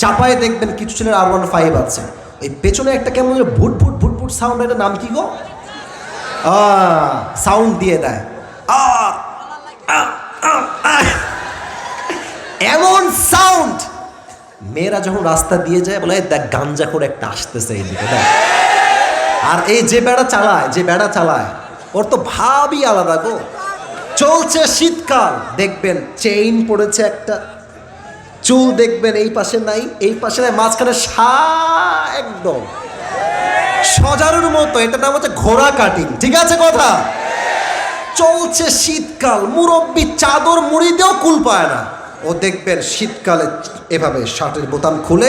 চাপায় দেখবেন কিছু ছেলের R15 আছে, ওই পেছনে একটা কেমন ভুট ভুট ভুট ভুট সাউন্ড, এটা নাম কি গো? সাউন্ড দিয়ে দেয়, এমন সাউন্ড। মেয়েরা যখন রাস্তা দিয়ে যায় বলে দেখ গাঞ্জা করে একটা আসতেছে এইদিকে দেখ। আর এই যে বেড়া চালায় ওর তো ভাবই আলাদা গো। চলছে শীতকাল, দেখবেন চেইন পড়েছে একটা, চুল দেখবেন এই পাশে নাই, এই পাশে নাই, মাঝখানে একদম সজারুর মতো। এটা নাম হচ্ছে ঘোড়া কাটিং, ঠিক আছে কথা? চলছে শীতকাল, মুরব্বি চাদর মুড়ি দিয়েও কুল পায় না। ও দেখবেন শীতকালে এভাবে শার্টের বোতাম খুলে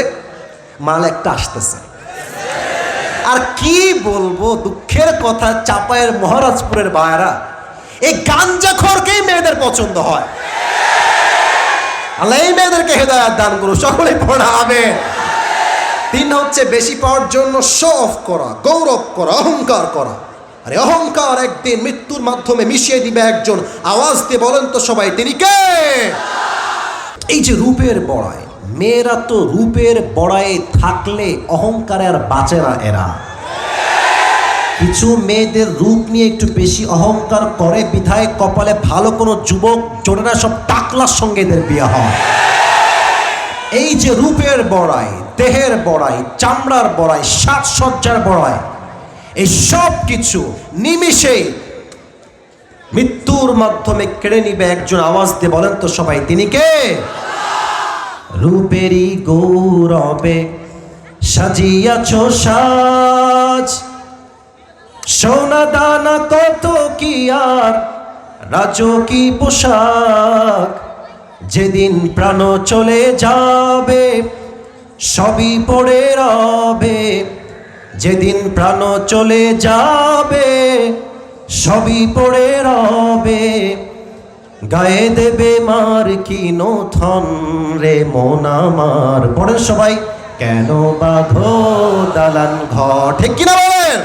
মাল একটা আসতেছে। আর কি বলবো, দুঃখের কথা, চাপায়ের মহারাজপুরের ভাইরা এই গাঞ্জাখোরকেই মেয়েদের পছন্দ হয়। আল্লাহ এই মেয়েদেরকে হেদায়েত দান করুন, সকলে পড়া হবে। 3 হচ্ছে বেশি পাওয়ার জন্য শো অফ করা, গৌরব করা, অহংকার করা। আরে অহংকার একদিন মৃত্যুর মাধ্যমে মিশিয়ে দিবে একজন। আওয়াজ দিয়ে বলেন তো সবাই, তিনি কে? এই যে রূপের বড়াই, মেয়েরা তো রূপের বড়াই থাকলে অহংকারে আর বাঁচে না এরা। কিছু মেয়েদের রূপ নিয়ে একটু বেশি অহংকার করে বিধায় কপালে ভালো কোনো যুবক জোটে না, সব টাকলার সঙ্গে এদের বিয়ে হয়। এই যে রূপের বড়াই, দেহের বড়াই, চামড়ার বড়াই, সাজসজ্জার বড়াই, এই সব কিছু নিমিষেই মৃত্যুর মাধ্যমে কেড়ে নিবে একজন। আওয়াজ দিয়ে বলেন তো সবাই, তিনি কে? রূপেরই গৌরবে সাজিয়াছ সাজ, সোনা দানা কত কি আর রাজকী পোশাক। যেদিন প্রাণ চলে যাবে সবই পড়ে রবে, যেদিন প্রাণ চলে যাবে সবই পড়ে রবে। গায়ে দেবে মার কি নথন রে মন আমার। পড়েন সবাই, কেন বাঁধো দালান ঘর, ঠিক কিনা বলেন?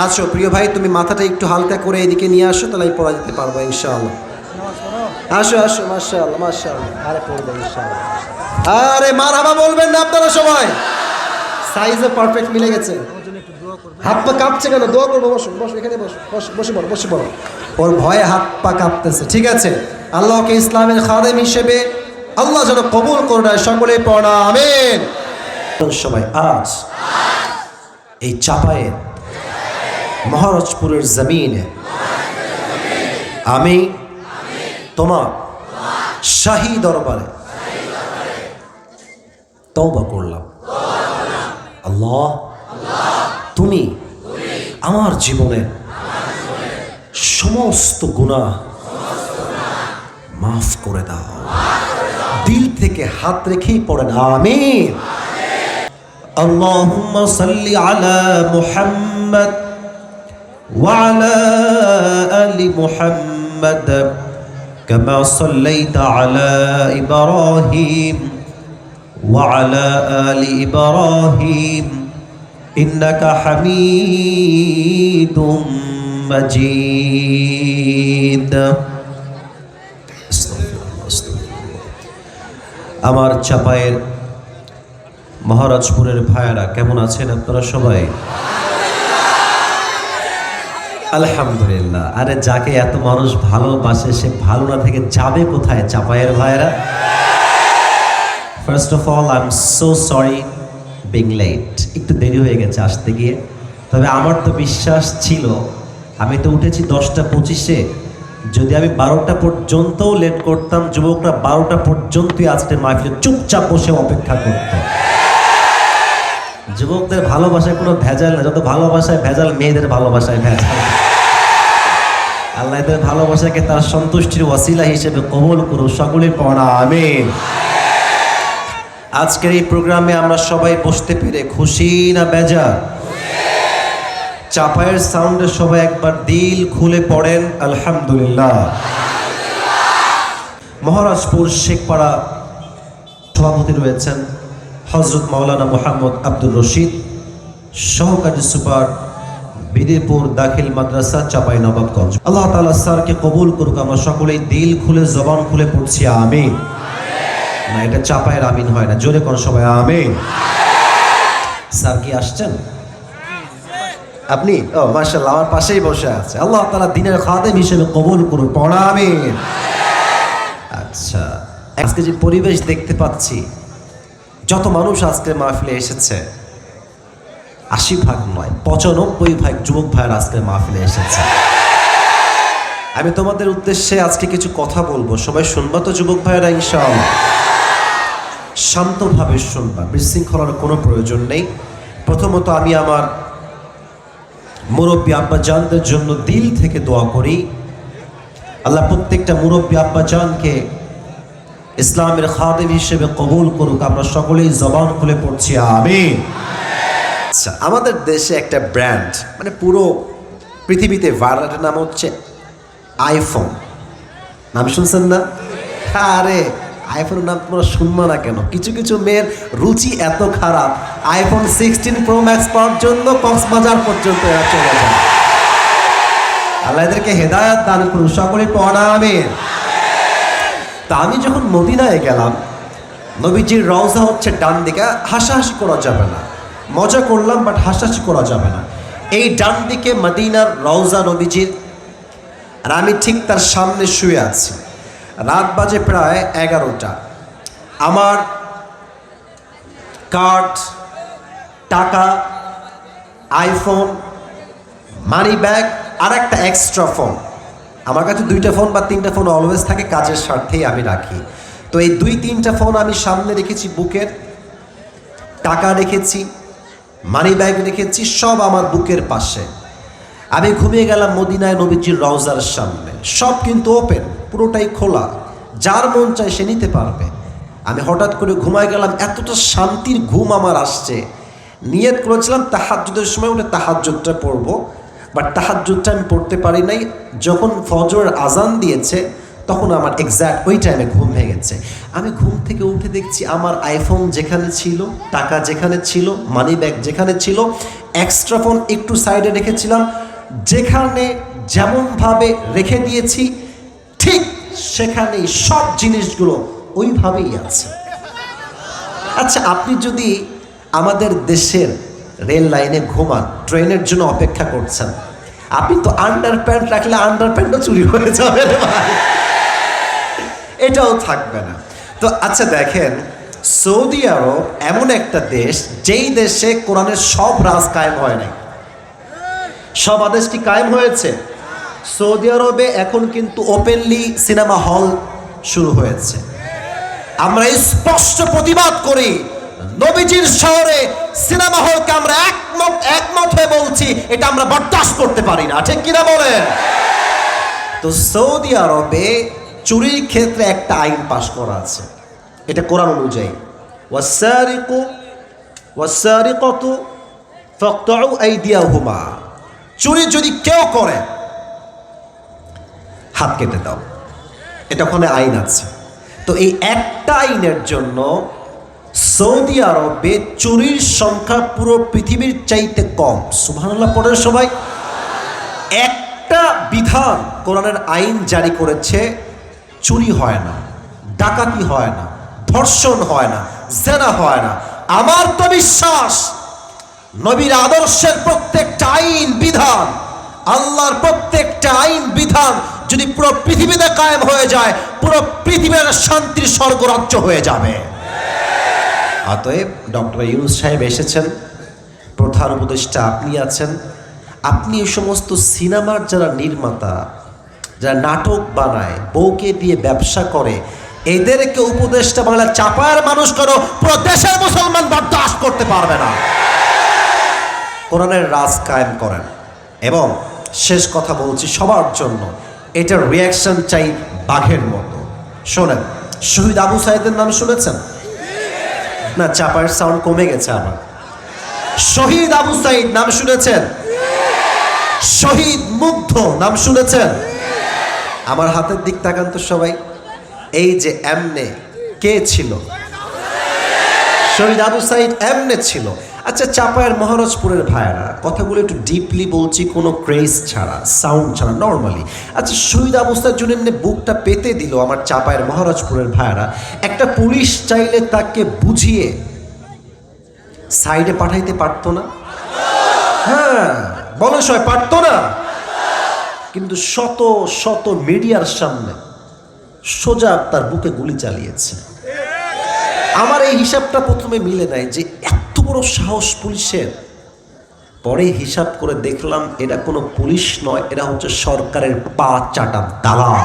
আসো প্রিয় ভাই, তুমি মাথাটা একটু হালকা করে এদিকে নিয়ে আসো, তাহলে আমি পড়া দিতে পারবো ইনশাআল্লাহ। আসো আসো, মাশাআল্লাহ মাশাআল্লাহ। আরে পড়বে ইনশাআল্লাহ। আরে মারহাবা বলবেন না আপনারা সবাই? সাইজে পারফেক্ট মিলে গেছে। হাত পা কাঁপছে কেন? দোয়া করবো, বসো বসো, এখানে বসো, বসে পড়ো, বসে পড়ো। ওর ভয়ে হাত পা কাঁপতেছে, ঠিক আছে? আল্লাহকে ইসলামের খাদেম হিসেবে আল্লাহ যেন কবুল করে নেয়, সকলে পড়া আমিন। সবাই আজ এই চাপায়ের মহারাজপুরের জমিনে আমি তোমার শাহী দরবারে তওবা করলাম। আল্লাহ, তুমি আমার জীবনের সমস্ত গুনাহ মাফ করে দাও। দিল থেকে হাত রেখেই পড়েন আমিন। আল্লাহুম্মা সাল্লি আলা মুহাম্মদ ওয়া আলা আলি মুহাম্মদ কামা সাল্লাইতা আলা ইব্রাহিম ওয়া আলা আলি ইব্রাহিম ইন্নাকা হামিদুম মাজিদ। আমার চাপায়ের মহারাজপুরের ভাইয়েরা কেমন আছেন আপনারা সবাই? আলহামদুলিল্লাহ। আরে যাকে এত মানুষ ভালোবাসে সে ভালো না থেকে যাবে কোথায়? চাপায়ের ভাইয়েরা, first of all I am so sorry being late, একটু দেরি হয়ে গেছে আসতে গিয়ে। তবে আমার তো বিশ্বাস ছিল, আমি তো উঠেছি 10:25-এ, যদি আমি 12টা পর্যন্তও লেট করতাম, যুবকরা 12টা পর্যন্তই আজকের মাহফিলে চুপচাপ বসে অপেক্ষা করত। যুবকদের ভালোবাসায় কোনো ভেজাল না, যত ভালোবাসায় ভেজাল মেয়েদের ভালোবাসায় ভেজাল। আল্লাহ এদের ভালোবাসাকে তার সন্তুষ্টির ওয়াসিলা হিসেবে কবুল করুন, সকলে পড়া আমিন। আজকের এই প্রোগ্রামে আমরা সবাই বসতে পেরে খুশি না বেজার? চাপায়ের সাউন্ডে সবাই একবার দিল খুলে পড়েন আলহামদুলিল্লাহ। মহারাজপুর শেখপাড়া সভাপতি রয়েছেন হযরত মাওলানা মোহাম্মদ আব্দুর রশিদ, সহকারী সুপার বিদিপুর দাখিল মাদ্রাসা চাঁপাইনবাবগঞ্জ। আল্লাহ তাআলা স্যারকে কবুল করুক। আমরা সকলেই দিল খুলে জবান খুলে পড়ছি আমিন। না, এটা চাপায়ের আমিন হয় না, জোরে কোন সবাই আমিন। স্যার কি আসছেন? আপনি? ও মাশাআল্লাহ, আমার পাশেই বসে আছে। আল্লাহ তাআলা দ্বীনের খাদেম হিসেবে কবুল করুন, পড়া আমিন। আচ্ছা, আজকে যে পরিবেশ দেখতে পাচ্ছি, যত মানুষ আজকে মাহফিলে এসেছে 80% নয় 95% যুবক ভাইয়ের আজকে মাহফিলে এসেছে। আমি তোমাদের উদ্দেশ্যে আজকে কিছু কথা বলবো, সবাই শুনবা তো যুবক ভাইয়েরা? ইনশাআল্লাহ শান্তভাবে শুনবা, বিশৃঙ্খলার কোনো প্রয়োজন নেই। প্রথমত আমি আমার মুরব্বী আব্বাজানদের জন্য দিল থেকে দোয়া করি, আল্লাহ প্রত্যেকটা মুরব্বী আব্বাজানকে ইসলামের খাদেম হিসেবে কবুল করুক। আমরা সকলেই জবান খুলে পড়ছি আমিন। আচ্ছা, আমাদের দেশে একটা ব্র্যান্ড, মানে পুরো পৃথিবীতে ভাইরাল, নাম হচ্ছে আইফোন। নাম শুনছেন না? আরে আইফোনের নাম তোমরা শুনবো না কেন? কিছু কিছু মেয়ের রুচি এত খারাপ, আইফোন 16 প্রো ম্যাক্স পাওয়ার জন্য কক্সবাজার পর্যন্ত এরা চলে যায়। আল্লাহ এদেরকে হেদায়েত দান করুন, সকলে পড়া আমিন। তা আমি যখন মদিনায় গেলাম, নবীজির রওজা হচ্ছে ডান দিকে, হাসাহাসি করা যাবে না, মজা করলাম বাট হাসাহাসি করা যাবে না। এই ডান দিকে মদিনার রওজা নবীজির, আর আমি ঠিক তার সামনে শুয়ে আছি। রাত বাজে প্রায় 11টা। আমার কার্ড, টাকা, আইফোন, মানি ব্যাগ আর একটা এক্সট্রা ফোন, আমার কাছে 2টা ফোন বা 3টা ফোন অলওয়েজ থাকে, কাজের স্বার্থেই আমি রাখি। তো এই 2-3টা ফোন আমি সামনে রেখেছি বুকের, টাকা রেখেছি, মানি ব্যাগ রেখেছি, সব আমার বুকের পাশে। আমি ঘুমিয়ে গেলাম মদিনায় নবীজির রওজার সামনে, সব কিন্তু ওপেন, পুরোটাই খোলা, যার মন চায় সে নিতে পারবে। আমি হঠাৎ করে ঘুমায় গেলাম, এতটা শান্তির ঘুম আমার আসছে। নিয়ত করেছিলাম তাহাজ্জুদের সময় উঠে তাহাজ্জুদটা পড়বো, বাট তাহাজ্জুদটা আমি পড়তে পারি নাই। যখন ফজরের আজান দিয়েছে তখন আমার এক্স্যাক্ট ওই টাইমে ঘুম ভেঙেছে। আমি ঘুম থেকে উঠে দেখছি আমার আইফোন যেখানে ছিল, টাকা যেখানে ছিল, মানি ব্যাগ যেখানে ছিল, এক্সট্রা ফোন একটু সাইডে রেখেছিলাম, যেখানে যেমনভাবে রেখে দিয়েছি ঠিক সেখানেই সব জিনিসগুলো ওইভাবেই আছে। আচ্ছা, আপনি যদি আমাদের দেশের রেল লাইনে ঘুমান, ট্রেনের জন্য অপেক্ষা করছেন, আপনি তো আন্ডার প্যান্ট রাখলে আন্ডার প্যান্টও চুরি হয়ে যাবে রে ভাই, এটাও থাকবে না। তো আচ্ছা দেখেন, সৌদি আরব এমন একটা দেশ যেই দেশে কোরআনের সব রাজ কায়েম হয় নাই। সব আদেশ কি কায়েম হয়েছে? সৌদি আরবে এখন কিন্তু ওপেনলি সিনেমা হল শুরু হয়েছে। আমরা স্পষ্ট প্রতিবাদ করি, নবীজির শহরে সিনেমা হলকে আমরা একমত হয়ে বলছি, এটা আমরা বরদাস্ত করতে পারি না, ঠিক কিনা বলেন? তো সৌদি আরবে চুরির ক্ষেত্রে একটা আইন পাশ করা আছে, এটা কোরআন অনুযায়ী, ওয়াসারিকু ওয়াসারিকাতু ফাকতাউ আইদিয়াহুমা, চুরি যদি কেউ করে হাত কেটে দাও, এটা ওখানে আইন আছে। তো এই একটা আইনের জন্য সৌদি আরবে চুরির সংখ্যা পুরো পৃথিবীর চাইতে কম। সুবহানাল্লাহ পড়েন সবাই। একটা বিধান কোরআনের আইন জারি করেছে, চুরি হয় না, ডাকাতি হয় না, ধর্ষণ হয় না, জেনা হয় না। আমার তো বিশ্বাস নবীর আদর্শের প্রত্যেকটা আইন বিধান, আল্লাহর প্রত্যেকটা আইন বিধান যদি পুরো পৃথিবীতে কায়েম হয়ে যায়, পুরো পৃথিবীর শান্তির স্বর্গরাজ্য হয়ে যাবে। অতএব ডক্টর ইউনূস সাহেব এসেছেন, প্রধান উপদেষ্টা আপনি আছেন, আপনি এই সমস্ত সিনেমার যারা নির্মাতা, যারা নাটক বানায়, বউকে দিয়ে ব্যবসা করে, এদেরকে উপদেষ্টা বাংলা চাপায়ের মানুষ করো, পুরো দেশের মুসলমান বরদাস্ত করতে পারবে না। কোরআনের রাজ কায়েম করেন। এবং শেষ কথা বলছি সবার জন্য, এটার রিয়াকশন চাই বাঘের মতো। শোনেন, শহীদ আবু সাইদের নাম শুনেছেন না? চাপায়ের সাউন্ড কমে গেছে আবার। শহীদ আবু সাইদ নাম শুনেছেন? শহীদ মুগ্ধ নাম শুনেছেন? আমার হাতের দিক তাকান তো সবাই। এই যে এমনে কে ছিল? শহীদ আবু সাইদ এমনে ছিল। আচ্ছা, চাপায়ের মহারাজপুরের ভাইয়েরা, কথাগুলো একটু ডিপলি বলছি, কোনো ক্রেজ ছাড়া, সাউন্ড ছাড়া, নর্মালি। আচ্ছা, শহীদ অবস্থার জন্য এমনি বুকটা পেতে দিল আমার চাপায়ের মহারাজপুরের ভাইয়েরা, একটা পুলিশ চাইলে তাকে বুঝিয়ে সাইডে পাঠাইতে পারতো না? হ্যাঁ, বলেন সবাই, পারতো না? কিন্তু শত শত মিডিয়ার সামনে সোজা তার বুকে গুলি চালিয়েছে। আমার এই হিসাবটা প্রথমে মিলে নাই যে এত বড় সাহস পুলিশের। পরে হিসাব করে দেখলাম এটা কোনো পুলিশ নয়, এটা হচ্ছে সরকারের পা চাটা দালাল।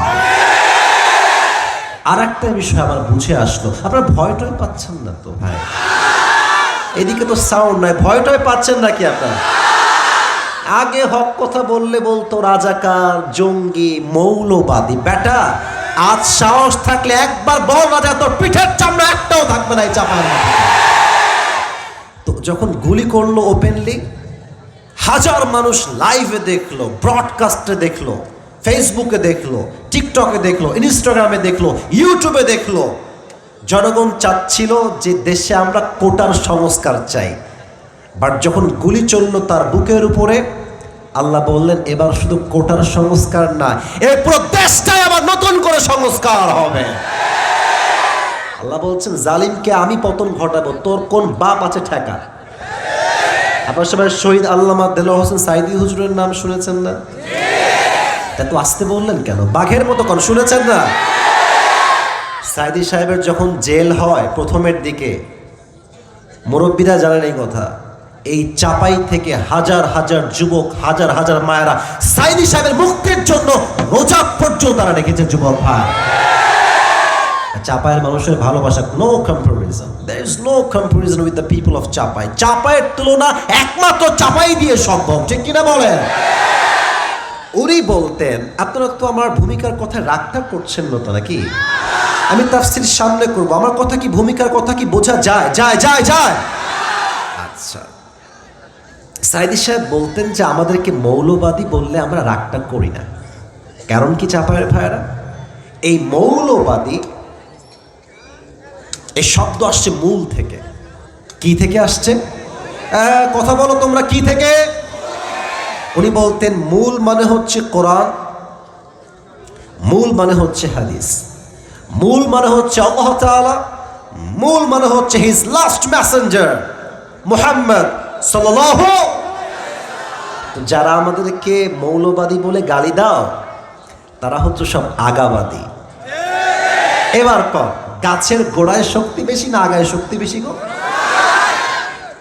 আর একটা বিষয় আমার বুঝে আসলো, আপনারা ভয়টাই পাচ্ছেন না তো ভাই? এদিকে তো সাউন্ড নাই, ভয়টাই পাচ্ছেন নাকি আপনারা? আগে হক কথা বললে বলতো রাজাকার, জঙ্গি, মৌলবাদী। বেটা, আজ সাহস থাকলে একবার বল রাজা, তোর পিঠের চামড়া একটাও থাকবে না এই চাপার। তো যখন গুলি করলো ওপেনলি, হাজার মানুষ লাইভে দেখলো, ব্রডকাস্টে দেখলো, ফেসবুকে দেখলো, টিকটকে দেখলো, ইনস্টাগ্রামে দেখলো, ইউটিউবে দেখলো। জনগণ চাচ্ছিল যে দেশে আমরা কোটার সংস্কার চাই। বাট যখন গুলি চললো তার বুকের উপরে, আল্লাহ বললেন এবার শুধু কোটার সংস্কার না, এই পুরো দেশটাই আবার নতুন করে সংস্কার হবে। আল্লাহ বলছেন জালিমকে আমি পতন ঘটাবো, তোর কোন বাপ আছে ঠেকা? আপনার সবাই শহীদ আল্লামা দেলোয়ার হোসেন সাইদি হুজুরের নাম শুনেছেন না? এত আসতে বললেন কেন? বাঘের মতো কোন শুনেছেন না? সাইদি সাহেবের যখন জেল হয় প্রথমের দিকে, মুরব্বীরা জানেন এই কথা, এই চাপাই থেকে হাজার হাজার যুবক, হাজার হাজার মায়েরা সাইদি সাহেবের মুক্তির জন্য রোজা পর্যন্ত তারা রেখেছেন। যুবক ভাই, চাপায়ের মানুষের ভালোবাসা, no comparison, there is no comparison with the people of Chapai. চাপায়ের তুলনা একমাত্র চাপাই দিয়ে সম্ভব, ঠিক কিনা বলেন? উনি বলতেন, আপনারা তো আমার ভূমিকার কথা রাগটা করছেন না তো নাকি? আমি তাফসীর সামনে করব, আমার কথা কি, ভূমিকার কথা কি বোঝা যায়? যায় যায় যায় আচ্ছা, সাইদি সাহেব বলতেন যে আমাদেরকে মৌলবাদী বললে আমরা রাগটা করি না। কারণ কি চাপায়ের ভাইয়েরা, এই মৌলবাদী এই শব্দ আসছে মূল থেকে। কি থেকে আসছে? কথা বলো তোমরা, কি থেকে? উনি বলতেন মূল মানে হচ্ছে কোরআন, মূল মানে হচ্ছে হাদিস, মূল মানে হচ্ছে আল্লাহ তাআলা, মূল মানে হচ্ছে হিজ লাস্ট মেসেঞ্জার মুহাম্মদ সাল্লাল্লাহু। যারা আমাদেরকে মৌলবাদী বলে গালি দাও, তারা হচ্ছে সব আগাবাদী। এবার কর, গাছের গোড়ায় শক্তি বেশি না আগায় শক্তি বেশি গো?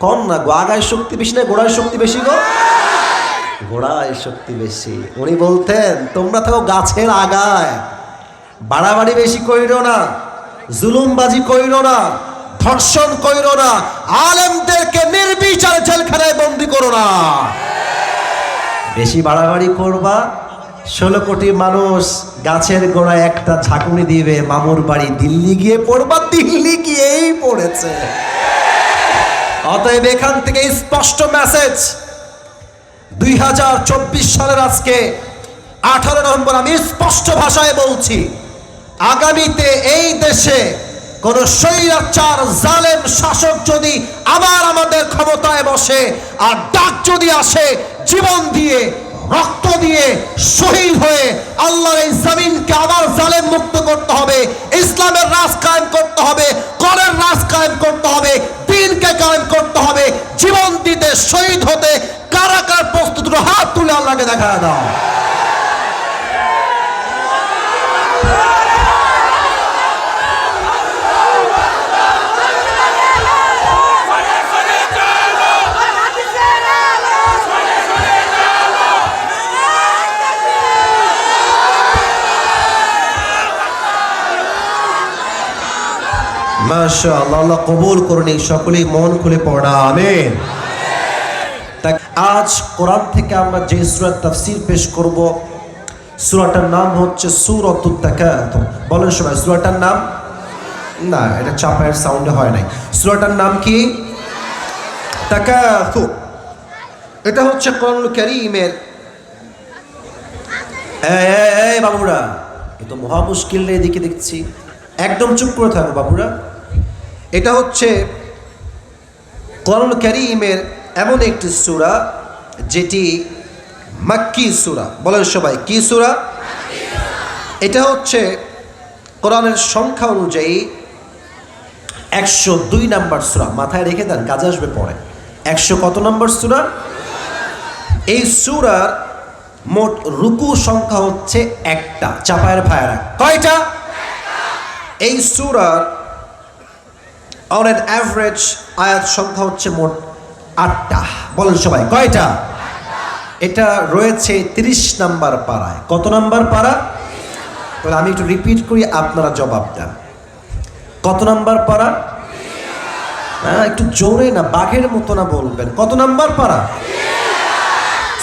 কম না গো, আগায় শক্তি বেশি না গোড়ায় শক্তি বেশি গো? গোড়ায় শক্তি বেশি। উনি বলতেন তোমরা থাকো গাছের আগায়, বাড়াবাড়ি বেশি কইরো না, জুলুমবাজি কইরো না, ধর্ষণ কইরো না, আলেমদেরকে নির্বিচারে জেলখানায় বন্দি করো না। বেশি বাড়াবাড়ি করবা, 16 কোটি মানুষ গাছের গোড়ায় একটা ঝাঁকুনি দিবে, মামুর বাড়ি দিল্লি গিয়ে পড়বা, দিল্লি গিয়েই পড়েছে। অতএব এখান থেকে স্পষ্ট মেসেজ, 2024 সালের আজকে 18 নভেম্বর আমি স্পষ্ট ভাষায় বলছি, আগামীতে এই দেশে কোন স্বৈরাচার জালেম শাসক যদি আবার আমাদের ক্ষমতায় বসে, আর ডাক যদি আসে জীবন দিয়ে, রক্ত দিয়ে, শহীদ হয়ে আল্লাহর এই জমিনকে আবার জালেম মুক্ত করতে হবে, ইসলামের রাজ কায়েম করতে হবে, কোরআনের রাজ কায়েম করতে হবে, দ্বীনকে কায়েম করতে হবে, জীবন দিতে, শহীদ হতে কারা কারা প্রস্তুত, হাত তুলে আল্লাহকে দেখা দাও। মাশাআল্লাহ, আল্লাহ কবুল করুন, সকলেই মন খুলে পড়া আমিন। আজ কোরআন থেকে আমরা যে সূরার তাফসীর পেশ করব, সূরাটার নাম হচ্ছে সূরাতুত তাকাতুর। বলেন সবাই সূরাটার নাম। না, এটা চাপায়ের সাউন্ডে হয় নাই। সূরাটার নাম কি? তাকাতুর। এটা হচ্ছে কোরআনুল কারীমের, এই বাবুরা, এ তো মহা মুশকিল রে, এদিকে দেখছি, একদম চুপ করে থাকো বাবুরা। এটা হচ্ছে কোরআন কারীমের এমন একটি সূরা যেটি মাক্কি সূরা। বলেন সবাই, কি সূরা? এটা হচ্ছে কোরআনের সংখ্যা অনুযায়ী 102 নম্বর সূরা। মাথায় রেখে দেন, কাজে আসবে পরে। 100 কত নম্বর সূরা? এই সূরার মোট রুকু সংখ্যা হচ্ছে একটা। চাপায়ের ভাইরা, কয়টা? এই সূরার অন অ্যান অ্যাভারেজ আয়াত সংখ্যা হচ্ছে মোট 8টা। বলেন সবাই, কয়টা? এটা রয়েছে 30 নম্বর পারায়। কত নম্বর পারা? তাহলে আমি একটু রিপিট করি, আপনারা জবাব দেন। কত নম্বর পারা? হ্যাঁ, একটু জোরে না, বাঘের মতো না বলবেন। কত নম্বর পারা?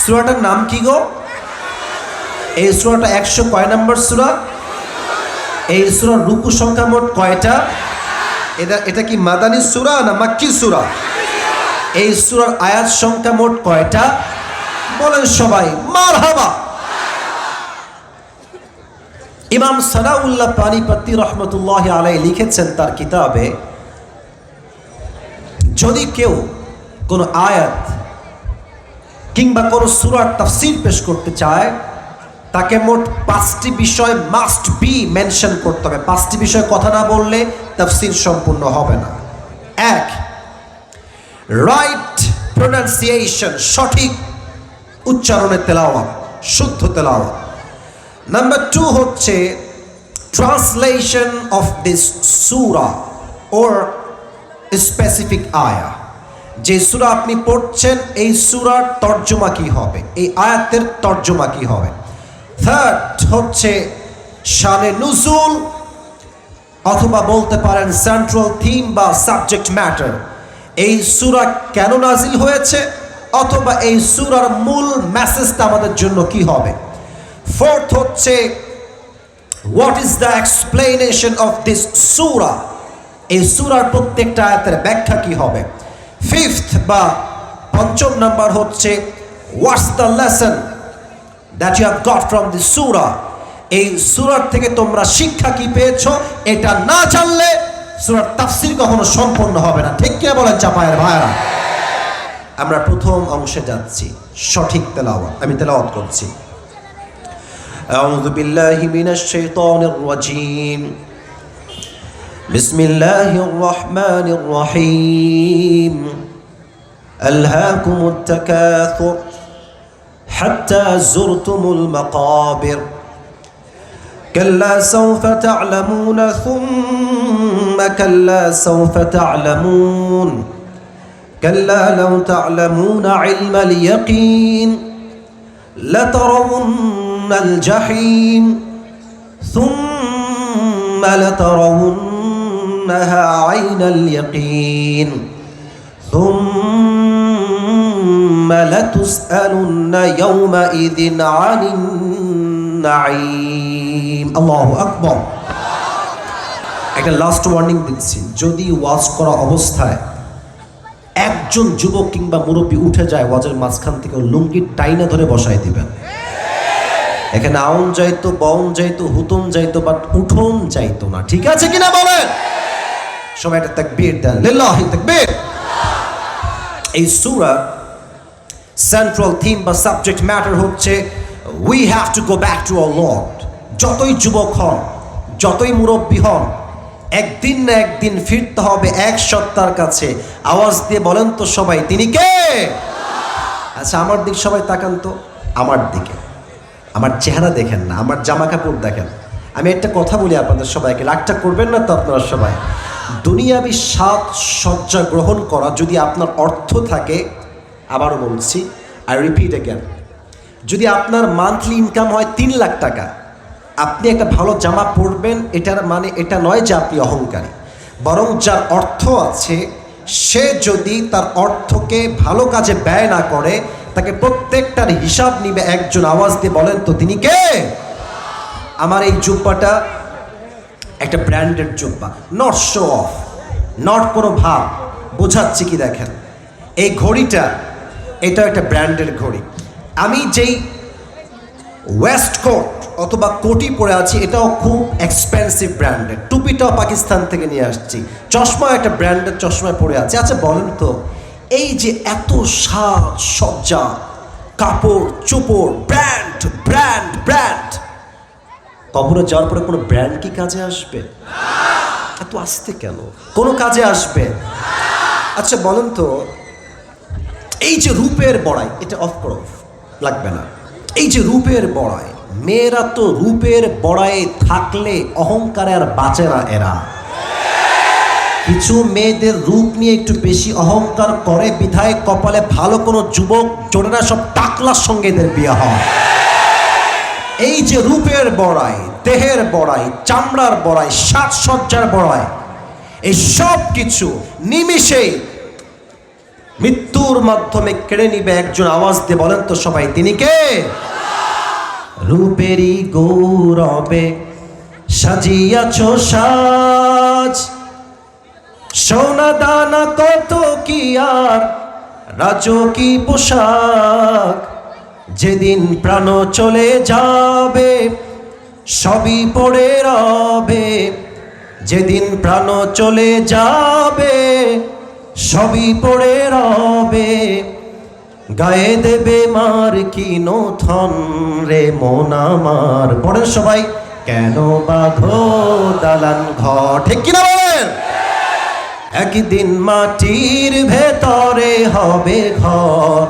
সূরাটার নাম কি গো? এই সূরাটা 100 কয় নম্বর সূরা? এই সূরার রুকু সংখ্যা মোট কয়টা? এটা কি মাদানী সূরা না মাক্কি সূরা? এই সূরার আয়াত সংখ্যা মোট কয়টা? বলেন সবাই, মারহাবা। ইমাম সানাউল্লাহ পানিপতি রহমতুল্লাহ আলাইহি লিখেছেন তার কিতাবে, যদি কেউ কোনো আয়াত কিংবা কোনো সূরার তাফসীর পেশ করতে চায়, তাকে মোট 5টি বিষয় মাস্ট বি মেনশন করতে হবে। 5টি বিষয় কথা না বললে তাফসীর সম্পূর্ণ হবে না। 1, রাইট প্রোনাউন্সিয়েশন, সঠিক উচ্চারণে তেলাওয়াত, শুদ্ধ তেলাওয়াত। নাম্বার 2 হচ্ছে translation of this Surah or specific আয়া। যে সূরা আপনি পড়ছেন এই সূরার তর্জমা কি হবে, এই আয়াতের তর্জমা কি হবে। থার্ড হচ্ছে শানে নুজুল, অথবা বলতে পারেন সেন্ট্রাল থিম বা সাবজেক্ট ম্যাটার। এই সূরা কেন নাজিল হয়েছে, অথবা এই সূরার মূল মেসেজটা আমাদের জন্য কি হবে। ফোর্থ হচ্ছে what is the explanation of this সূরা, এই সূরার প্রত্যেকটা আয়াতের ব্যাখ্যা কি হবে। ফিফথ বা পঞ্চম নাম্বার হচ্ছে what's the lesson that you have got from the surah, এই সূরার থেকে তোমরা শিক্ষা কি পেয়েছো। এটা না জানলে সূরার তাফসীর কখনো সম্পূর্ণ হবে না। ঠিক কিনা বলেন চাপায়ের ভাইরা? আমরা প্রথম অংশে যাচ্ছি, সঠিক তেলাওয়াত। আমি তেলাওয়াত করছি। আউযু বিল্লাহি মিনাশ শাইতানির রাজীম, বিসমিল্লাহির রহমানির রহিম। আলহাকুমুত তাকাসুর حتى زرتم المقابر كلا سوف تعلمون ثم كلا سوف تعلمون كلا لو تعلمون علم اليقين لترون الجحيم ثم لترونها عين اليقين ثم لتسألن يومئذ عن النعيم। আল্লাহু আকবার। একটা লাস্ট ওয়ার্নিং দিচ্ছি, যদি ওয়াজ করা অবস্থায় একজন যুবক কিংবা মুরব্বী উঠে যায় ওয়াজের মাঝখান থেকে, লুঙ্গির টাইনা ধরে বসাই দিবেন। এখানে আউন যাইতো, বাউন যাইতো, হুতুম যাইতো, বাট উঠোন যাইতো না। ঠিক আছে কিনা বলেন সবাই? একটা তাকবীর দেন, লিল্লাহি তাকবীর। এই সূরা সেন্ট্রাল থিম বা সাবজেক্ট ম্যাটার হচ্ছে we have to go back to our Lord. যতই যুবক হন, যতই মুরব্বী হন, একদিন না একদিন ফিরতে হবে এক সত্তার কাছে। আওয়াজ দিয়ে বলেন তো সবাই, তিনি কে? আচ্ছা, আমার দিক সবাই তাকান তো, আমার দিকে। আমার চেহারা দেখেন না, আমার জামা কাপড় দেখেন। আমি একটা কথা বলি আপনাদের সবাইকে, রাগটা করবেন না তো আপনারা সবাই। দুনিয়াবি সাজ সজ্জা গ্রহণ করা যদি আপনার অর্থ থাকে, আবারও বলছি, আই রিপিট অ্যাগেন, যদি আপনার মান্থলি ইনকাম হয় 3 লাখ টাকা, আপনি একটা ভালো জামা পরবেন, এটার মানে এটা নয় যে আপনি অহংকারী। বরং যার অর্থ আছে সে যদি তার অর্থকে ভালো কাজে ব্যয় না করে, তাকে প্রত্যেকটার হিসাব নিবে একজন। আওয়াজ দিয়ে বলেন তো তিনি কে? আমার এই জুব্বাটা একটা ব্র্যান্ডেড জুব্বা, নট শো অফ, নট কোনো ভাব। বোঝাচ্ছি কি দেখেন, এই ঘড়িটা, এটা একটা ব্র্যান্ডের ঘড়ি। আমি যেই ওয়েস্ট কোট অথবা কোটি পরে আছি, এটাও খুব এক্সপেন্সিভ ব্র্যান্ডেড। টুপিটাও পাকিস্তান থেকে নিয়ে আসছি। চশমা একটা ব্র্যান্ডের চশমা পরে আছে। আচ্ছা বলেন তো, এই যে এত সাজ সজ্জা, কাপড় চোপড়, ব্র্যান্ড ব্র্যান্ড ব্র্যান্ড, কবরে যাওয়ার পরে কোনো ব্র্যান্ড কি কাজে আসবে? এত আসতে কেন? কোনো কাজে আসবে? আচ্ছা বলেন তো, এই যে রূপের বড়াই, এটা অফ করো, লাগবে না। এই যে রূপের বড়াই, মেয়েরা তো রূপের বড়াই থাকলে অহংকারে আর বাঁচে না এরা। কিছু মেয়েদের রূপ নিয়ে একটু বেশি অহংকার করে বিধায় কপালে ভালো কোনো যুবক জোরে না, সব টাকলার সঙ্গে এদের বিয়ে হয়। এই যে রূপের বড়াই, দেহের বড়াই, চামড়ার বড়াই, সাজসজ্জার বড়াই, এই সব কিছু নিমিষেই মৃত্যুর মাধ্যমে কেড়ে নিবে একজন। আওয়াজ দিয়ে বলেন তো সবাই, তিনি কে? রূপেরই গৌরবে সাজিয়াছ সাজ, সোনা দানা কত কি আর রাজকী পোশাক, যেদিন প্রাণ চলে যাবে সবই পড়ে রবে, যেদিন প্রাণ চলে যাবে সবই পড়ে রবে, গায়ে দেবে মার কি নথন রে মন আমার। পড়েন সবাই, কেন বাঁধো দালান ঘর, ঠিক কিনা বলেন? একদিন মাটির ভেতরে হবে ঘর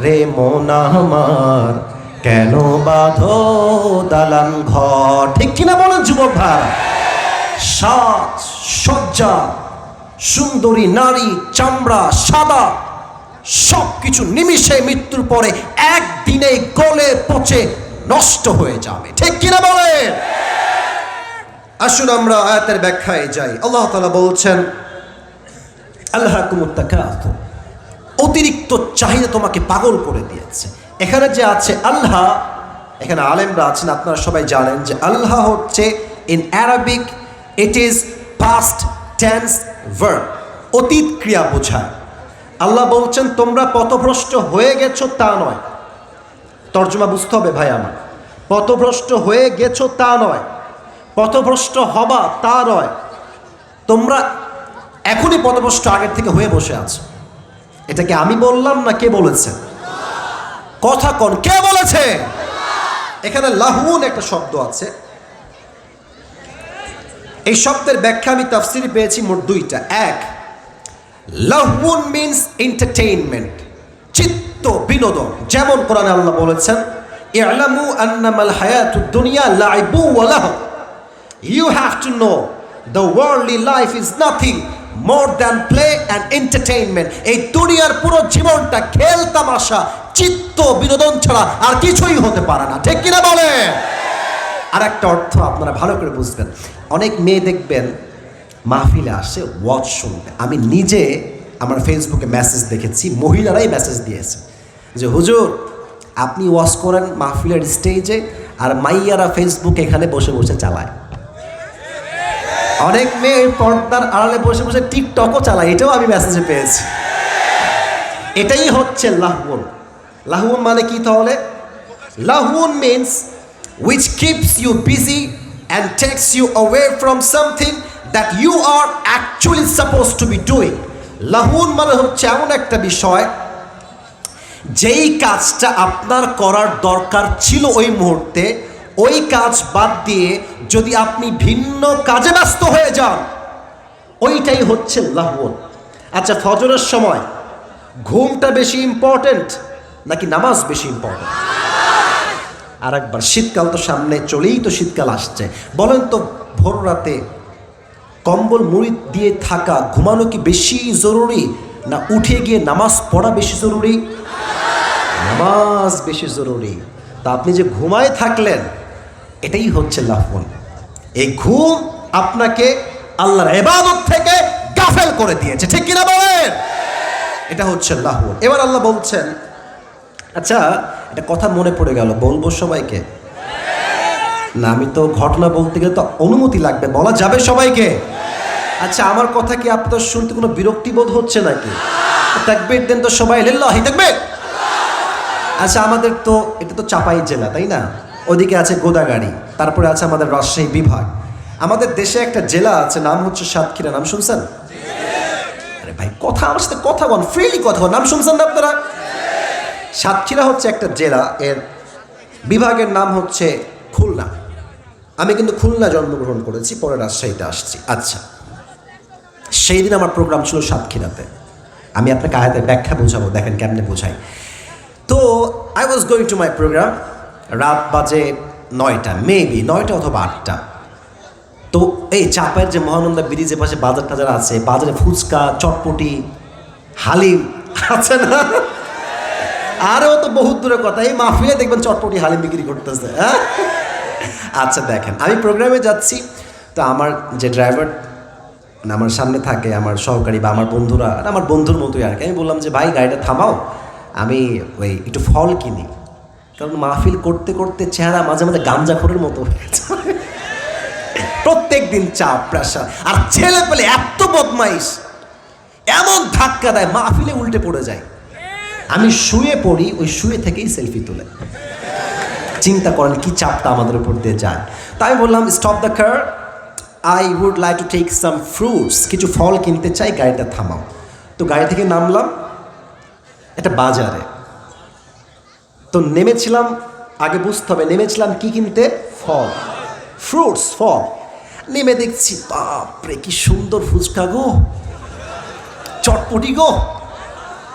রে মন আমার, কেন বাঁধো দালান ঘর, ঠিক কিনা বলেন যুবক ভাই? সাজ সজ্জা, সুন্দরী নারী, চামড়া সাদা, সব কিছু নিমিষে মৃত্যুর পরে একদিনে গলে পচে নষ্ট হয়ে যাবে, ঠিক কিনা বলেন? আসুন আমরা আয়াতের ব্যাখ্যায় যাই। আল্লাহ তাআলা বলছেন, আল্লাহকুমুত তাকাসুর, অতিরিক্ত চাহিদা তোমাকে পাগল করে দিয়েছে। এখানে যে আছে আল্লাহ, এখানে আলেমরা আছেন, আপনারা সবাই জানেন যে আল্লাহ হচ্ছে in Arabic it is past tense verb, অতীত ক্রিয়া বোঝায়। আল্লাহ বলছেন তোমরা পথভ্রষ্ট হয়ে গেছো তা নয়। তর্জমা বুঝতে হবে ভাই আমার। পথভ্রষ্ট হয়ে গেছো তা নয়, পথভ্রষ্ট হবা তা নয়। তোমরা এখনই পথভ্রষ্ট আগের থেকে হয়ে বসে আছো। এটাকে আমি বললাম না কে বলেছে? কথা কোন, কে বলেছে? এখানে লাহুন একটা শব্দ আছে, এই শব্দের ব্যাখ্যা আমি তাফসিরে পেয়েছি মোট দুইটা। এক, লাহুন মিনস এন্টারটেইনমেন্ট, চিত্ত বিনোদন। যেমন কোরআনে আল্লাহ বলেছেন, ই'লামু আন্নামাল হায়াতুদ দুনিয়া লাইবু ওয়া লাহু, you have to know the worldly life is nothing more than play and entertainment. এই দুনিয়ার পুরো জীবনটা খেল তামাশা, চিত্ত বিনোদন ছাড়া আর কিছুই হতে পারে না, ঠিক কিনা বলে? আর একটা অর্থ আপনারা ভালো করে বুঝবেন, অনেক মেয়ে দেখবেন মাহফিলে আসে ওয়াজ শুনতে। আমি নিজে আমার ফেসবুকে মেসেজ দেখেছি, মহিলারাই মেসেজ দিয়েছে যে হুজুর আপনি ওয়াজ করেন মাহফিলের স্টেজে, আর মাইয়ারা ফেসবুক এখানে বসে বসে চালায়। অনেক মেয়ে পর্দার আড়ালে বসে বসে টিকটকও চালায়, এটাও আমি মেসেজে পেয়েছি। এটাই হচ্ছে লাহউন। লাহউন মানে কি তাহলে? লাহউন means which keeps you busy and takes you away from something that you are actually supposed to be doing. লাহুন মানে হচ্ছে এমন একটা বিষয় যেই কাজটা আপনার করার দরকার ছিল ওই মুহূর্তে, ওই কাজ বাদ দিয়ে যদি আপনি ভিন্ন কাজে ব্যস্ত হয়ে যান, ওইটাই হচ্ছে লাহুন। আচ্ছা, ফজরের সময় ঘুমটা বেশি ইম্পর্টেন্ট নাকি নামাজ বেশি ইম্পর্টেন্ট? আর একবার, শীতকাল তো সামনে, চলেই তো শীতকাল আসছে, বলেন তো ভোর রাতে কম্বল মুড়ি দিয়ে থাকা ঘুমানো কি বেশি জরুরি, না উঠে গিয়ে নামাজ পড়া বেশি জরুরি? নামাজ বেশি জরুরি। তা আপনি যে ঘুমায় থাকলেন, এটাই হচ্ছে লাহুন। এই ঘুম আপনাকে আল্লাহর ইবাদত থেকে গাফেল করে দিয়েছে, ঠিক কিনা বলেন? এটা হচ্ছে লাহুন। এবার আল্লাহ বলছেন, আচ্ছা এটা কথা মনে পড়ে গেল, বলবো সবাইকে? না, আমি তো ঘটনা বলতে গেলে তো অনুমতি লাগবে, বলা যাবে সবাইকে? আচ্ছা, আমার কথা কি আপনার শুনতে কোনো বিরক্তি বোধ হচ্ছে নাকি? তাকবীর দেন তো সবাই, লিল্লাহি তাকবীর। আচ্ছা, আমাদের তো এটা তো চাপাই জেলা, তাই না? ওদিকে আছে গোদাগাড়ি, তারপরে আছে আমাদের রাজশাহী বিভাগ। আমাদের দেশে একটা জেলা আছে, নাম হচ্ছে সাতক্ষীরা, নাম শুনছেন? ভাই কথা আমার সাথে কথা বল, ফ্রিলি কথা বল। নাম শুনছেন না আপনারা? সাতক্ষীরা হচ্ছে একটা জেলা, এর বিভাগের নাম হচ্ছে খুলনা। আমি কিন্তু খুলনা জন্মগ্রহণ করেছি, পরে রাজশাহীতে আসছি। আচ্ছা, সেই দিন আমার প্রোগ্রাম ছিল সাতক্ষীরাতে। আমি আপনাকে আয়াতের ব্যাখ্যা বোঝাবো, দেখেন কেমনে বোঝাই। তো I was going to my program, রাত বাজে 9টা, মেবি 9টা অথবা 8টা। তো এই চাপের যে মহানন্দা ব্রিজের পাশে বাজার টাজার আছে, বাজারে ফুচকা, চটপটি, হালিম আছে না? আরও তো বহুত দূরের কথা, এই মাহফিলে দেখবেন চটপটি হালিম বিক্রি করতেছে। হ্যাঁ, আচ্ছা দেখেন, আমি প্রোগ্রামে যাচ্ছি। তো আমার যে ড্রাইভার আমার সামনে থাকে, আমার সহকারী বা আমার বন্ধুরা, আমার বন্ধুর মতোই আর কি, আমি বললাম যে ভাই গাড়িটা থামাও, আমি ওই একটু ফল কিনি। কারণ মাহফিল করতে করতে চেহারা মাঝে মাঝে গাঞ্জাখোরের মতো হয়ে যায়। প্রত্যেক দিন চাপ, প্রেশার, আর ছেলে পেলে এত বদমাইশ, এমন ধাক্কা দেয় মাহফিলে উল্টে পড়ে যায়। আমি শুয়ে পড়ি, ওই শুয়ে থেকেই সেলফি তুলে। চিন্তা করেন কি চাপটা আমাদের উপর দিয়ে যায়। তাই আমি বললাম stop the car, I would like to take some fruits, কিছু ফল কিনতে চাই, গাড়িটা থামাও। তো গাড়ি থেকে নামলাম একটা বাজারে। তো নেমেছিলাম, আগে বুঝতে হবে নেমেছিলাম কি কিনতে, ফল, ফ্রুটস, ফল। নেমে দেখছি বাপরে কি সুন্দর ফুচকা গো, চটপটি গো,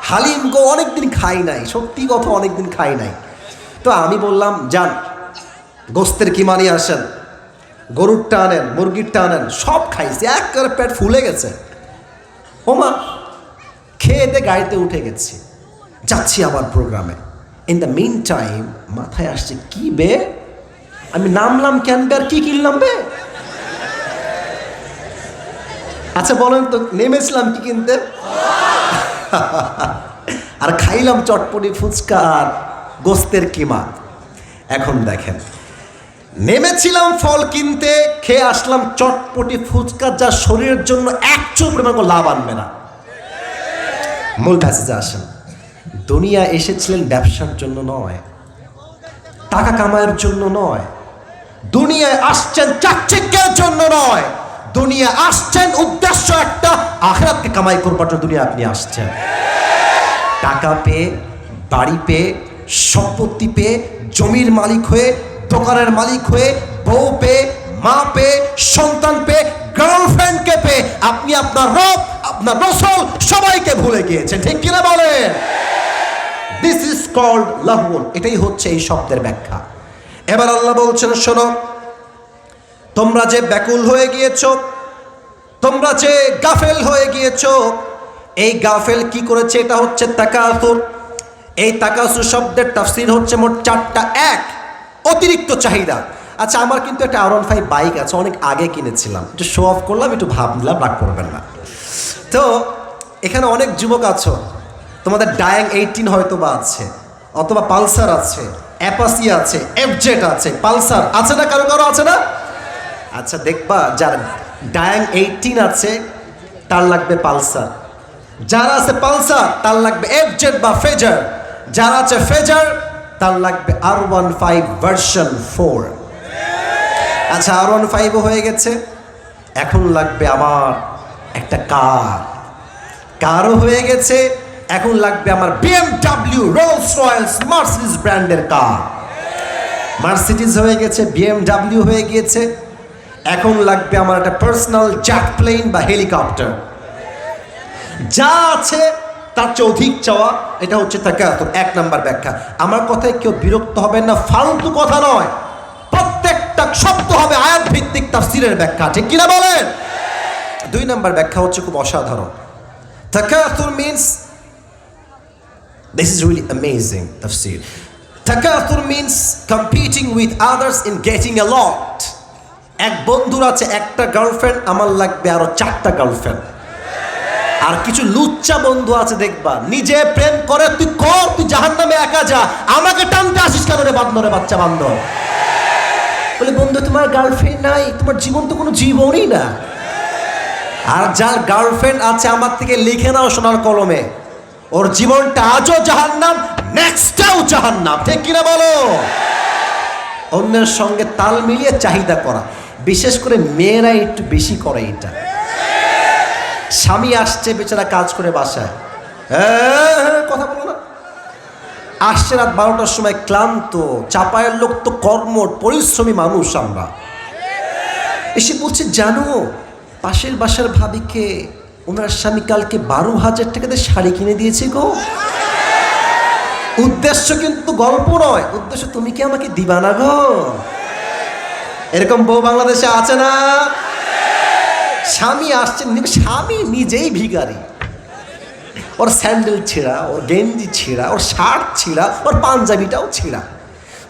হালিম গো, অনেকদিন খাই নাই, সত্যি কথা অনেকদিন খাই নাই। তো আমি বললাম যান গোস্তের কিমা নিয়ে আসেন, গরুরটা আনেন, মুরগিরটা আনেন, সব খাইছি, একেবারে পেট ফুলে গেছে। ওমা, খেয়ে দিয়ে গাড়িতে উঠে গেছি, যাচ্ছি আবার প্রোগ্রামে। ইন দ্য মিন টাইম মাথায় আসছে কি বে, আমি নামলাম কেন বে, আর কি কিনলাম বে? আচ্ছা বলেন তো, নেমেছিলাম কি কিনতে, আর খাইলাম চটপটি, ফুচকা আর গোস্তের কিমা। এখন দেখেন, নেমেছিলাম ফল কিনতে, খেয়ে আসলাম চটপটি ফুচকা, যা শরীরের জন্য একচুল পরিমাণ লাভ আনবে না। মূল মেসেজে আসেন, দুনিয়া এসেছিলেন ব্যবসার জন্য নয়, টাকা কামানোর জন্য নয়, দুনিয়ায় আসছেন চাকচিক্যের জন্য নয়, দুনিয়া আসছেন উদ্দেশ্য একটা, আখিরাতকে কামাই করবার জন্য দুনিয়া আপনি আসছেন। টাকা পেয়ে, বাড়ি পেয়ে, সম্পত্তি পেয়ে, জমির মালিক হয়ে, দোকানের মালিক হয়ে, বউ পেয়ে, মা পেয়ে, সন্তান পেয়ে, গার্লফ্রেন্ডকে পেয়ে আপনি আপনার রব, আপনার রাসূল সবাইকে ভুলে গিয়েছেন, ঠিক কিনা বলেন? দিস ইজ কল্ড লাহওয়ান, এটাই হচ্ছে এই শব্দের ব্যাখ্যা। এবার আল্লাহ বলছেন শোনো, তোমরা যে ব্যাকুল হয়ে গিয়েছ, তোমরা যে গাফেল হয়ে গিয়েছ, এই গাফেল কি করেছে, এটা হচ্ছে তাকাসুর। এই তাকাসুর শব্দের তাফসীর হচ্ছে মোট 4টা। এক, অতিরিক্ত চাহিদা। আচ্ছা, আমার কিন্তু একটা R15 বাইক আছে, অনেক আগে কিনেছিলাম, একটু শো অফ করলাম, একটু ভাবলাম, রাগ করবেন না। তো এখানে অনেক যুবক আছো, তোমাদের ডায়াং 18 হয়তো বা আছে, অথবা পালসার আছে, অ্যাপাসি আছে, এফজেড আছে, পালসার আছে না, কারো কারো আছে না? আচ্ছা দেখবা, যার ডায়াং 18 আছে তার লাগবে পালসার, যারা আছে পালসার তার লাগবে এফজেড বা ফেজার, যারা আছে ফেজার তার লাগবে R15 ভার্সন 4। আচ্ছা, R15 হয়ে গেছে, এখন লাগবে আমার একটা কারও হয়ে গেছে, এখন লাগবে আমার BMW, রোলস রয়েলস, মার্সিডিজ ব্র্যান্ডের কার। মার্সিডিজ হয়ে গেছে, BMW হয়ে গিয়েছে, এখন লাগবে আমার একটা পার্সোনাল জেট প্লেন বা হেলিকপ্টার। যা আছে তার চেয়ে অধিক চাওয়া, এটা হচ্ছে তাকাতুর। 1 নাম্বার ব্যাখ্যা। আমার কথায় কেউ বিরক্ত হবেন না, ফালতু কথা নয়, প্রত্যেকটা শব্দ হবে আয়াত ভিত্তিক তাফসীরের ব্যাখ্যা, ঠিক কিনা বলেন? 2 নাম্বার ব্যাখ্যা হচ্ছে খুব অসাধারণ। তাকাতুর means, this is really amazing tafsir. Takathur means competing with others in getting a lot. এক বন্ধুর আছে একটা গার্লফ্রেন্ড, আমার লাগবে আরো 4টা গার্লফ্রেন্ড। আর কিছু লুচ্চা বন্ধু আছে দেখবা, নিজে প্রেম করে, তুই কর, তুই জাহান্নামে একা যা, আমাকে টানতে আসিস কেন রে বান্দরে বাচ্চা বান্দর। বলে বন্ধু তোমার গার্লফ্রেন্ড নাই, তোমার জীবন তো কোনো জীবনই না। আর যার গার্লফ্রেন্ড আছে আমার থেকে লিখে নাও সোনার কলমে, ওর জীবনটা আজও জাহান্নাম, নেক্সটটাও জাহান্নাম, ঠিক কিনা বলো? অন্যের সঙ্গে তাল মিলিয়ে চাহিদা করা, বিশেষ করে মেয়েরা একটু বেশি করে এটা। স্বামী আসছে বেচারা কাজ করে বাসায়, কথা বলো না, আসছে রাত 12টার সময় ক্লান্ত, চাপায়ের লোক তো কর্মঠ পরিশ্রমী মানুষ আমরা, এসে বলছে জানো পাশের বাসার ভাবিকে ওনার স্বামী কালকে 12,000 টাকাতে শাড়ি কিনে দিয়েছে গো। উদ্দেশ্য কিন্তু গল্প নয়, উদ্দেশ্য তুমি কি আমাকে দিবা না গো। এরকম বউ বাংলাদেশে আছে না? স্বামী আসছেন, স্বামী নিজেই ভিখারি, ওর স্যান্ডেল ছেঁড়া, ওর গেঞ্জি ছেঁড়া, ওর শার্ট ছেঁড়া, ওর পাঞ্জাবিটাও ছেঁড়া।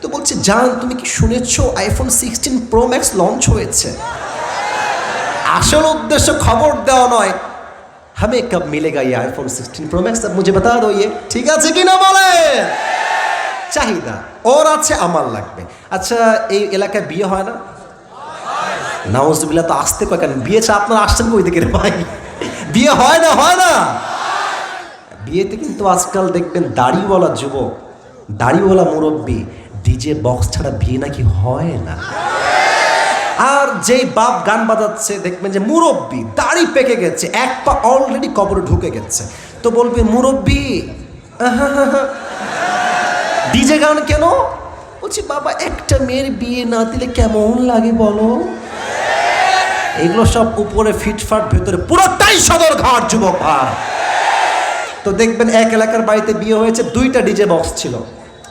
তো বলছে জান তুমি কি শুনেছো আইফোন 16 প্রো ম্যাক্স লঞ্চ হয়েছে? আসল উদ্দেশ্য খবর দেওয়া নয়, हमें कब मिलेगा ये आईफोन 16 प्रो मैक्स, अब मुझे बता दो ये, ঠিক আছে কিনা বলেন। চাহিদা ওর আছে, আমার লাগবে। আচ্ছা এই এলাকায় বিয়ে হয় না? নাউজুবিল্লাহ, তো আসতে কয় কেন? বিয়ে চা আপনারা আসছেন কই দিকে রে ভাই? বিয়ে হয় না? হয় না বিয়েতে কিন্তু আজকাল দেখবেন দাড়িওয়ালা যুবক, দাড়িওয়ালা মুরব্বী, ডিজে বক্স ছাড়া বিয়ে নাকি হয় না। আর যেই বাপ গান বাজাচ্ছে দেখবেন যে মুরব্বী দাড়ি পেকে গেছে, এক পা অলরেডি কবরে ঢুকে গেছে, তো বলবে মুরব্বী ডিজে গান কেন? বলছি বাবা একটা মেয়ের বিয়ে না দিলে কেমন লাগে বলো। এগুলো সব উপরে ফিটফাট, ভেতরে পুরোটাই সদরঘাট যুবক ভাই। তো দেখবেন এক এলাকার বাড়িতে বিয়ে হয়েছে, 2টা ডিজে বক্স ছিল।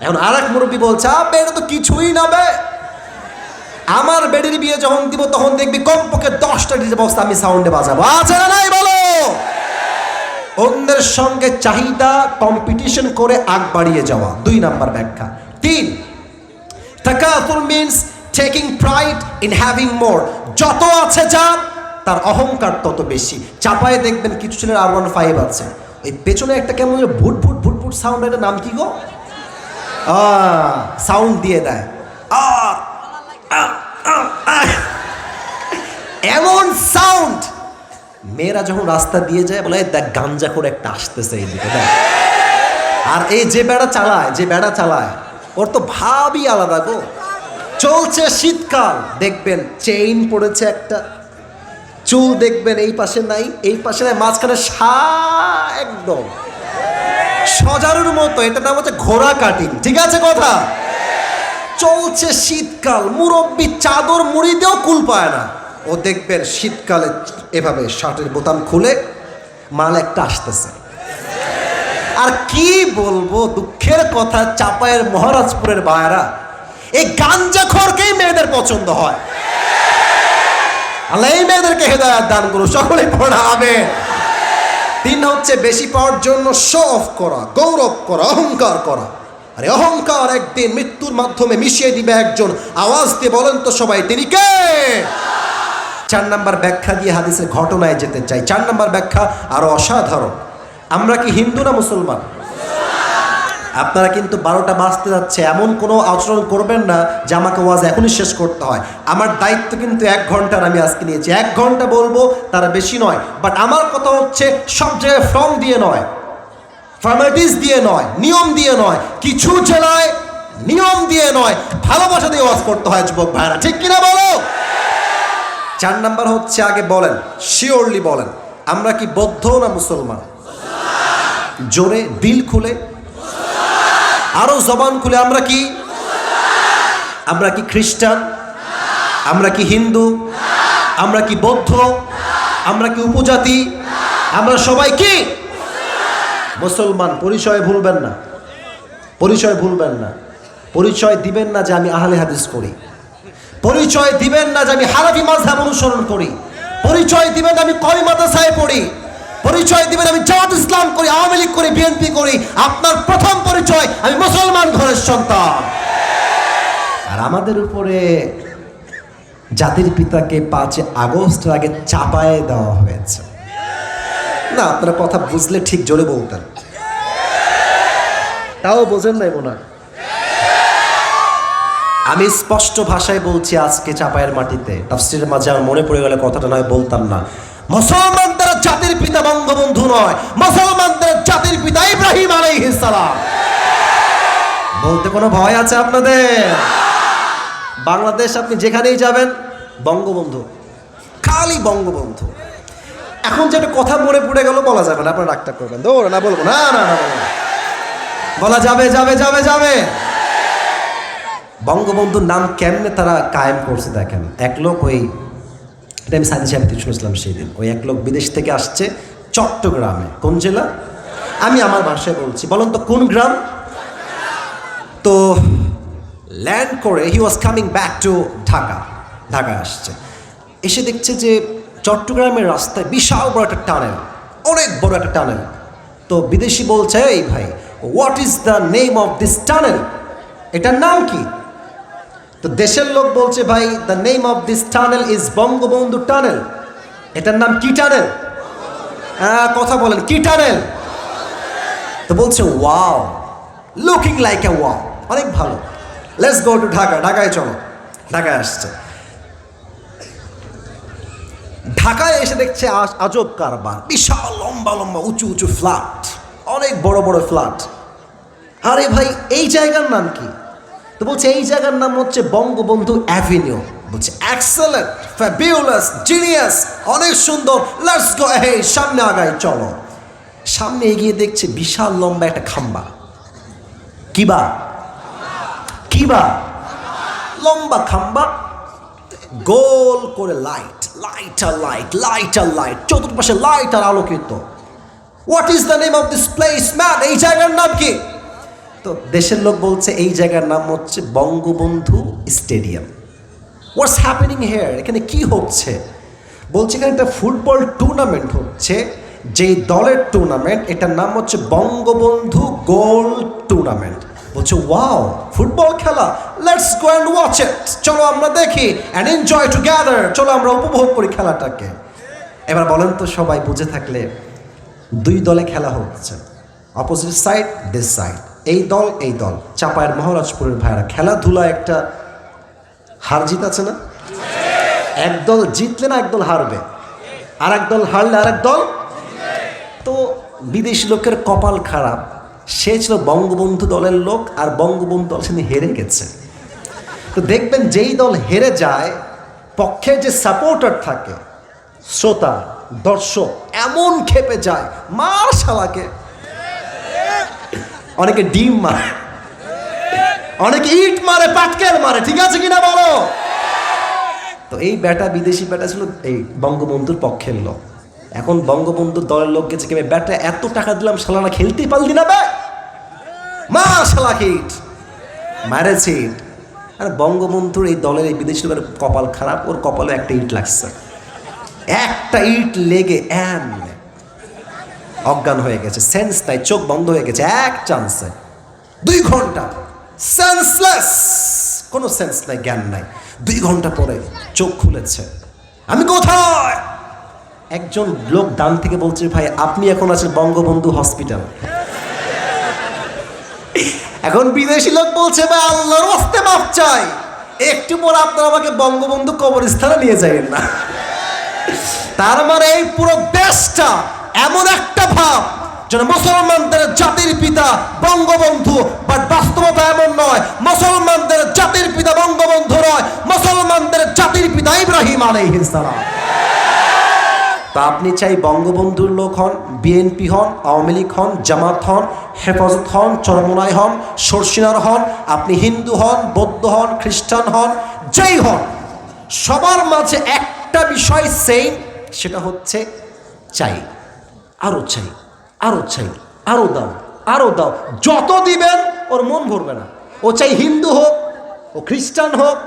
এখন আর এক মুরব্বী বলছে এটা তো কিছুই না বে, আমার বেডির বিয়ে যখন দিব তখন দেখবি কমপক্ষে 10টা ডিজে বক্স আমি সাউন্ডে বাজাবো। আছে না নাই বলো? অন্যের সঙ্গে চাহিদা কম্পিটিশন করে আগ বাড়িয়ে যাওয়া, 2 নাম্বার ব্যাখ্যা। 3, তাকাতুর means taking pride in having more. যত আছে যার তার অহংকার তত বেশি। চাপায় দেখবেন কিছু ছেলের R15 আছে, ওই পেছনে একটা কেমন ভুট ভুট ভুট ভুট সাউন্ড, এটার নাম কি গো? সাউন্ড দিয়ে দেয়, এমন সাউন্ড, মেয়েরা যখন রাস্তা দিয়ে যায় বলে দেখ গাঞ্জা করে একটা আসতেছে এইদিকে দেখ। আর এই যে বেড়া চালায় ওর তো ভাবই আলাদা গো। চলছে শীতকাল, দেখবেন চেইন পড়েছে একটা, চুল দেখবেন এই পাশে নাই, এই পাশে নাই, মাঝখানে একদম সজারুর মতো, এটা নাম হচ্ছে ঘোড়া কাটিং, ঠিক আছে কথা? চলছে শীতকাল, মুরব্বী চাদর মুড়ি দিয়েও কুল পায় না, ও দেখবেন শীতকালে এভাবে শার্টের বোতাম খুলে মাল একটা আসতেছে। আর কি বলবো, দুঃখের কথা, চাপায়ের মহারাজপুরের ভাইরা এই গাঞ্জাখোরকেই মেয়েদের পছন্দ হয়। আল্লাহ এই মেয়েদেরকে হেদায়েত দান করুন, সকলেই পড়াবে। 3 হচ্ছে বেশি পাওয়ার জন্য শো অফ করা, গৌরব করা, অহংকার করা। আরে অহংকার একদিন মৃত্যুর মাধ্যমে মিশিয়ে দিবে একজন, আওয়াজ দিয়ে বলেন তো সবাই তিনি কে? 4 নাম্বার ব্যাখ্যা দিয়ে হাদিসের ঘটনায় যেতে চাই। 4 নাম্বার ব্যাখ্যা আরো অসাধারণ। আমরা কি হিন্দু না মুসলমান? আপনারা কিন্তু 12টা বাজতে যাচ্ছে, এমন কোনো আচরণ করবেন না যে আমাকে ওয়াজ এখনই শেষ করতে হয়। আমার দায়িত্ব কিন্তু 1 ঘন্টার আমি আজকে নিয়েছি, 1 ঘন্টা বলবো, তারা বেশি নয়। বাট আমার কথা হচ্ছে সব জায়গায় ফর্ম দিয়ে নয়, ফর্মালিটিস দিয়ে নয়, নিয়ম দিয়ে নয়, কিছু জেলায় নিয়ম দিয়ে নয়, ভালোবাসা দিয়ে ওয়াজ করতে হয় যুবক ভাইরা, ঠিক কিনা বলো? 4 নাম্বার হচ্ছে, আগে বলেন, শিওরলি বলেন, আমরা কি বৌদ্ধ না মুসলমান? জোরে, দিল খুলে, আরো জবান খুলে, আমরা কি? আমরা কি খ্রিস্টান? আমরা কি হিন্দু? আমরা কি বৌদ্ধ? আমরা কি উপজাতি? আমরা সবাই কি মুসলমান। পরিচয় ভুলবেন না, পরিচয় ভুলবেন না। পরিচয় দিবেন না যে আমি আহলে হাদিস করি, পরিচয় দিবেন না যে আমি হানাফি মাযহাব অনুসরণ করি, পরিচয় দিবেন আমি কওমি মাদ্রাসায় পড়ি, পরিচয় দিবেন আমি জামাত ইসলাম করি, আওয়ামী লীগ করি, বিএনপি করি। আপনার প্রথম পরিচয় আমি মুসলমান ঘরের সন্তান। আর আমাদের উপরে জাতির পিতাকে 5 আগস্টের আগে চাপায়ে দেওয়া হয়েছে না। আপনারা কথা বুঝলে ঠিক জোরে বলতেন, তাও বোঝেন নাই মনে হয়। আমি স্পষ্ট ভাষায় বলছি, আজকে চাপায়ের মাটিতে তাফসীরের মাঝে আমার মনে পড়ে গেলে কথাটা নয় বলতাম না। মুসলমানদের জাতির পিতা বঙ্গবন্ধু নয়, মুসলমানদের জাতির পিতা ইব্রাহিম আলাইহিস সালাম। বলতে কোনো ভয় আছে আপনাদের? বাংলাদেশ আপনি যেখানেই যাবেন বঙ্গবন্ধু, খালি বঙ্গবন্ধু। এখন যে একটা কথা মনে পড়ে গেল, বলা যাবে না, আপনারা রাগটা করবেন, দৌড় না বলবো, না না না বলবো না। বলা যাবে যাবে যাবে যাবে। বঙ্গবন্ধুর নাম কেমনে তারা কায়েম করছে দেখেন। এক লোক, ওই এটা আমি সাইদি সাহেব থেকে শুনেছিলাম সেই দিন, ওই এক লোক বিদেশ থেকে আসছে চট্টগ্রামে। কোন জেলা? আমি আমার ভাষায় বলছি, বলুন তো কোন গ্রাম? তো ল্যান্ড করে he was coming back to Dhaka, ঢাকায় আসছে। এসে দেখছে যে চট্টগ্রামের রাস্তায় বিশাল বড় একটা টানেল, অনেক বড় একটা টানেল। তো বিদেশি বলছে, এই ভাই, what is the name of this tunnel? এটার নাম কি? তো দেশের লোক বলছে, ভাই, the name of this tunnel is Bangabandhu tunnel. এটার নাম কি টানেল? কথা বলেন, কি টানেল? তো বলছে, wow, looking like a wow, অনেক ভালো, লেটস গো টু ঢাকা, ঢাকায় চলো। ঢাকায় আসছে। ঢাকায় এসে দেখছে আজব কারবার, বিশাল লম্বা লম্বা উঁচু উঁচু ফ্ল্যাট, অনেক বড় বড় ফ্ল্যাট। আরে ভাই, এই জায়গার নাম কি? তো বলছে, এই জায়গার নাম হচ্ছে বঙ্গবন্ধু অ্যাভিনিউ। বলছে, এক্সেলেন্ট, ফ্যাবিউলাস, জিনিয়াস, অনেক সুন্দর, লেটস গো, হে, সামনে আগাই চলো। সামনে এগিয়ে দেখছে বিশাল লম্বা একটা খাম্বা। কিবা কিবা লম্বা খাম্বা, গোল করে লাইট, লাইট আর লাইট, লাইট আর লাইট, চতুর্পাশে লাইট আর আলোকিত। What is the name of this place man? এই জায়গার নাম কি? তো দেশের লোক বলছে, এই জায়গার নাম হচ্ছে Bangabandhu stadium. What's happening here? এখানে কি হচ্ছে? বলছে, এখানে একটা ফুটবল টুর্নামেন্ট হচ্ছে, যেই দলের টুর্নামেন্ট, এটার নাম হচ্ছে বঙ্গবন্ধু গোল টুর্নামেন্ট। বলছে, ওয়াও, ফুটবল খেলা, let's go and watch it, চলো আমরা দেখি অ্যান্ড এনজয় টুগেদার, চলো আমরা উপভোগ করি খেলাটাকে। এবার বলেন তো সবাই বুঝে থাকলে, দুই দলে খেলা হচ্ছে, অপোজিট সাইড, দিস সাইড, এই দল এই দল। চাপায়ের মহারাজপুরের ভাইরা, খেলাধুলা একটা হার জিত আছে না? এক দল জিতলে না এক দল হারবে, আর এক দল হারলে আর এক দল। তো বিদেশি লোকের কপাল খারাপ, সে ছিল বঙ্গবন্ধু দলের লোক, আর বঙ্গবন্ধু দল সেদিন হেরে গেছে। তো দেখবেন যেই দল হেরে যায়, পক্ষের যে সাপোর্টার থাকে, শ্রোতা, দর্শক, এমন খেপে যায়, মার শালাকে। অনেকে ডিম মারে, অনেকে ইট মারে, পাটকেল মারে, ঠিক আছে কিনা বলো? তো এই ব্যাটা, বিদেশি ব্যাটা ছিল এই বঙ্গবন্ধুর পক্ষের লোক। এখন বঙ্গবন্ধুর দলের লোক গেছে, কেমন ব্যাটা, এত টাকা দিলাম, শালানা খেলতেই পারলি না, বে মা শালাকে ইট মারেছে। আর বঙ্গবন্ধুর এই দলের এই বিদেশি লোকের কপাল খারাপ, ওর কপালে একটা ইট লাগছে, একটা ইট লেগে অজ্ঞান হয়ে গেছে, সেন্স নাই, চোখ বন্ধ হয়ে গেছে এক চান্সে, 2 ঘন্টা সেন্সলেস, কোনো সেন্স নাই, জ্ঞান নাই। 2 ঘন্টা পরে চোখ খুলেছে। আমি কোথায়? একজন লোক ডান থেকে বলছে, ভাই, আপনি এখন আছেন বঙ্গবন্ধু হসপিটাল। এখন বিদেশি লোক বলছে, ভাই, আল্লাহর রাস্তে মাপ চাই, একটু পর আপনারা আমাকে বঙ্গবন্ধু কবরস্থানে নিয়ে যাবেন না। তার মানে এই পুরো দেশটা এমন একটা ভাব যেন মুসলমানদের জাতির পিতা বঙ্গবন্ধু, বাট বাস্তবতা এমন নয়। মুসলমানদের জাতির পিতা বঙ্গবন্ধু নয়, মুসলমানদের জাতির পিতা ইব্রাহিম আলাইহিস সালাম। তা আপনি চাই বঙ্গবন্ধুর লোক হন, বিএনপি হন, আওয়ামী লীগ হন, জামাত হন, হেফাজত হন, চরমোনাই হন, সরসিনার হন, আপনি হিন্দু হন, বৌদ্ধ হন, খ্রিস্টান হন, যেই হন, সবার মাঝে একটা বিষয় সেম, সেটা হচ্ছে চাই, আরো চাই, আরো চাই, আরো দাও, আরো দাও। যত দিবেন ওর মন ভরবে না। ও চাই হিন্দু হোক, ও খ্রিস্টান হোক,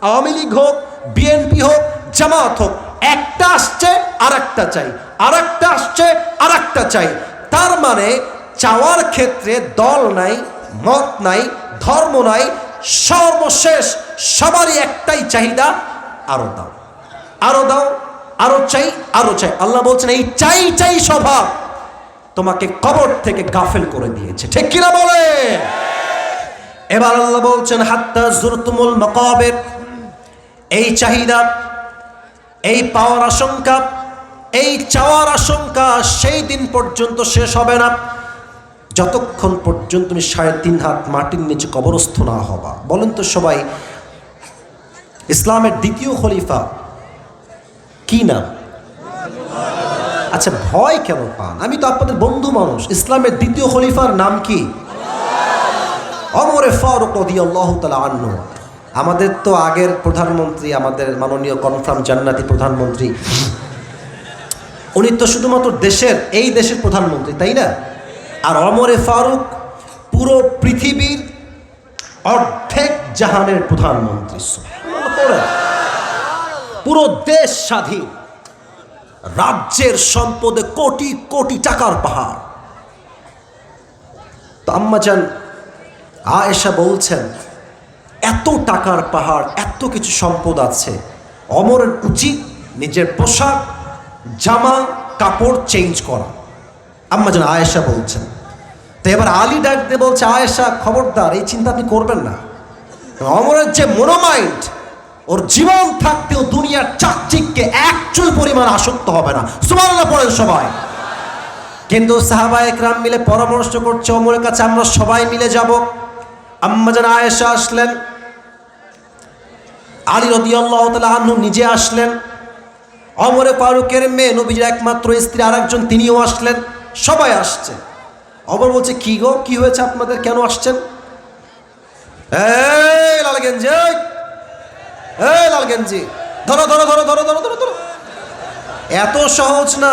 আওয়ামী লীগ হোক, বিএনপি হোক, জামাত হোক, একটা আসছে আর একটা চাই, আর একটা আসছে আর একটা চাই। তার মানে চাওয়ার ক্ষেত্রে দল নাই, মত নাই, ধর্ম নাই, সর্বশেষ সবারই একটাই চাহিদা, আরো দাও, আরো দাও, আরো চাই, আরো চাই। আল্লাহ বলছেন, এই চাই চাই স্বভাব তোমাকে কবর থেকে গাফেল করে দিয়েছে, ঠিক কিনা বলে? এবার আল্লাহ বলছেন, হাত্তা জুরতুমুল মাকাবির, এই চাহিদা, এই পাওয়ার আশঙ্কা, এই চাওয়ার আশঙ্কা সেই দিন পর্যন্ত শেষ হবে না যতক্ষণ পর্যন্ত তুমি 3.5 হাত মাটির নিচে কবরস্থ না হবা। বলেন তো সবাই, ইসলামের দ্বিতীয় খলিফা কি নাম? আচ্ছা ভয় কেন পান? আমি তো আপনাদের বন্ধু মানুষ। ইসলামের দ্বিতীয় খলিফার নাম কি? ওমরে ফারুক রাদিয়াল্লাহু তাআলা আনহু। আমাদের তো আগের প্রধানমন্ত্রী, আমাদের মাননীয় কনফার্ম জান্নাতি প্রধানমন্ত্রী, উনি তো শুধুমাত্র এই দেশের প্রধানমন্ত্রী, তাই না? আর ওমরে ফারুক পুরো পৃথিবীর অর্ধেক জাহানের প্রধানমন্ত্রী। পুরো দেশ স্বাধীন, রাজ্যের সম্পদে কোটি কোটি টাকার পাহাড়। তো আম্মাজান আয়েশা বলছেন, এত টাকার পাহাড়, এত কিছু সম্পদ আছে, ওমরের উচিত নিজের পোশাক, জামা কাপড় চেঞ্জ করা। আম্মাজান আয়েশা বলছেন। তো এবার আলী ডাক দিয়ে বলছে, আয়েশা খবরদার, এই চিন্তা আপনি করবেন না। ওমরের যে মনোমাইন্ড, ওর জীবন থাকতেও দুনিয়ার চাকচিককে এক চুল পরিমাণ আসক্ত হবে না। সুবহানাল্লাহ পড়েন সবাই। কিন্তু সাহাবায়ে কেরাম মিলে পরামর্শ করছে, ওমরের কাছে আমরা সবাই মিলে যাব। আম্মাজান আয়েশা আসলেন, আলী রাদিয়াল্লাহু তাআলা আনহু নিজে আসলেন, ওমরে ফারুকের মেয়ে নবীজির একমাত্র স্ত্রী আরেকজন তিনিও আসলেন, সবাই আসছে। ওমর বলছে, কি গো, কি হয়েছে আপনাদের, কেন আসছেন? এই লাল গেঞ্জি, এই লাল গেঞ্জি, ধরো ধরো ধরো ধরো ধরো ধরো ধরো। এত সহজ না।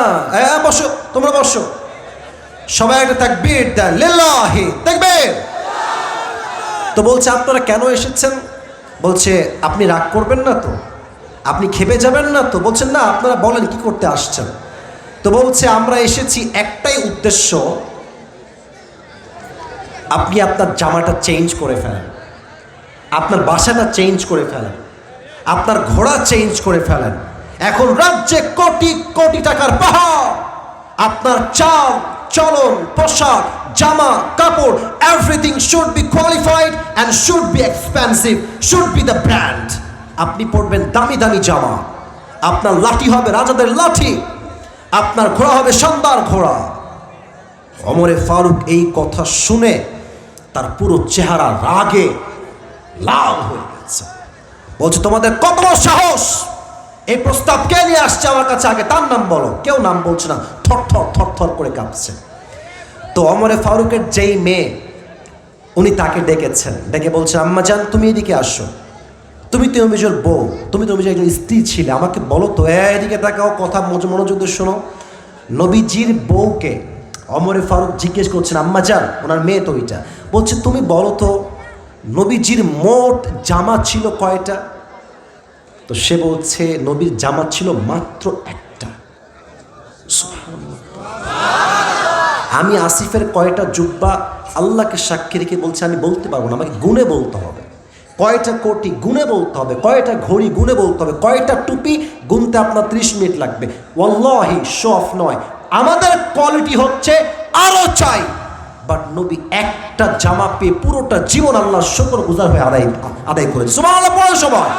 বসো, তোমরা বসো। সবাই একটা তাকবীর দেন, লিল্লাহি তাকবীর। তো বলছে, আপনারা কেন এসেছেন? বলছে, আপনি রাগ করবেন না তো, আপনি খেপে যাবেন না তো? বলছেন, না, আপনারা বলেন কি করতে আসছেন। তো বলছে, আমরা এসেছি একটাই উদ্দেশ্য, আপনি আপনার জামাটা চেঞ্জ করে ফেলেন, আপনার বাসাটা চেঞ্জ করে ফেলেন, আপনার ঘোড়া চেঞ্জ করে ফেলেন। এখন রাজ্যে কোটি কোটি টাকার পাহাড়, আপনার চাল চলন, পোশাক, জামা কাপড়, everything should be qualified and should be expensive, should be the brand. আপনি পরবেন দামি দামি জামা, আপনার লাঠি হবে রাজাদের লাঠি, আপনার ঘোড়া হবে শানদার ঘোড়া। ওমরে ফারুক এই কথা শুনে তার পুরো চেহারা রাগে লাল হয়ে গেছে। বলছে, তোমাদের কত বড় সাহস, এই প্রস্তাব কে নিয়ে আসছে আমার কাছে, আগে তার নাম বলো। কেউ নাম বলছে না, থর থর থর থর করে কাঁপছে। তো ওমরে ফারুকের যেই মেয়ে, উনি তাকে ডেকেছেন, ডেকে বলছেন, আম্মাজান তুমি এদিকে আসো, তুমি তো নবীজির বউ, তুমি তো নবীজির একজন স্ত্রী ছিলে, আমাকে বলো তো, এদিকে তাকাও, কথা মনোযোগ দিয়ে শোনো। নবীজির বউকে ওমরে ফারুক জিজ্ঞেস করছেন, আম্মাজান, ওনার মেয়ে তো ওইটা, বলছে, তুমি বলো তো নবীজির মোট জামা ছিল কয়টা? তো সে বলছে, নবীর জামা ছিল মাত্র একটা। আমি আসিফের কয়টা জুব্বা আল্লাহকে সাক্ষী রেখে বলছে আমি বলতে পারবো না, আমাকে গুণে বলতে হবে। কয়টা কোটি গুণে বলতে হবে, কয়টা ঘড়ি গুণে বলতে হবে, কয়টা টুপি গুনতে আপনার 30 মিনিট লাগবে। ওয়াল্লাহি শো অফ নয়, আমাদের কোয়ালিটি হচ্ছে আরো চাই। বাট নবী একটা জামা পেয়ে পুরোটা জীবন আল্লাহর শুকর গুজার হয়ে আদায় করেছে। সুবহানাল্লাহ পড়ো সবাই।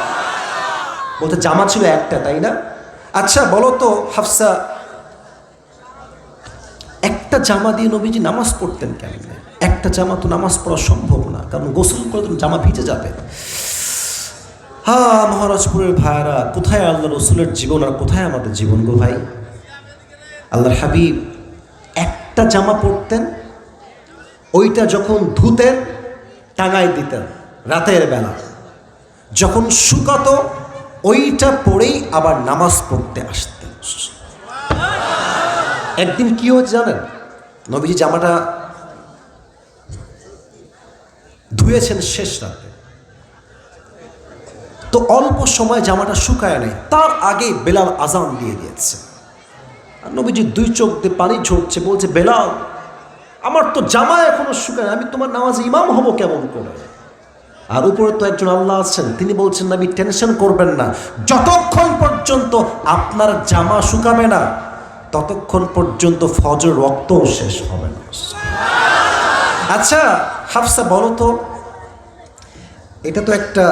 বলতে জামা ছিল একটা, তাই না? আচ্ছা বলো তো হাফসা, একটা জামা দিয়ে নবীজি নামাজ পড়তেন কেমনে? একটা জামা তো নামাজ পড়া সম্ভব না, কারণ গোসল করে তো জামা ভিজে যাবে। হ্যাঁ মহারাজপুরের ভাইরা, কোথায় আল্লাহ রসুলের জীবন আর কোথায় আমাদের জীবন গো ভাই? আল্লাহর হাবিব একটা জামা পরতেন, ওইটা যখন ধুতেন টাঙায় দিতেন রাতের বেলা, যখন শুকাতো ওইটা পরেই আবার নামাজ পড়তে আসতেন। একদিন কি হয়েছে জানেন? নবীজি জামাটা ধুয়েছেন শেষ রাতে, তো অল্প সময় জামাটা শুকায় নাই, তার আগেই বেলাল আজান দিয়ে দিয়েছে। আর নবীজি 2 চোখ দিয়ে পানি ঝরছে, বলছে, বেলাল আমার তো জামা এখনো শুকায়, আমি তোমার নামাজে ইমাম হব কেমন করে? আর উপরে তো একজন আল্লাহ আছেন, তিনি বলছেন, নবী টেনশন করবেন না, যতক্ষণ পর্যন্ত আপনার জামা শুকাবে না ততক্ষণ পর্যন্ত ফজর রক্তও শেষ হবে না। আচ্ছা হাফসা বলো তো, এটা তো একটা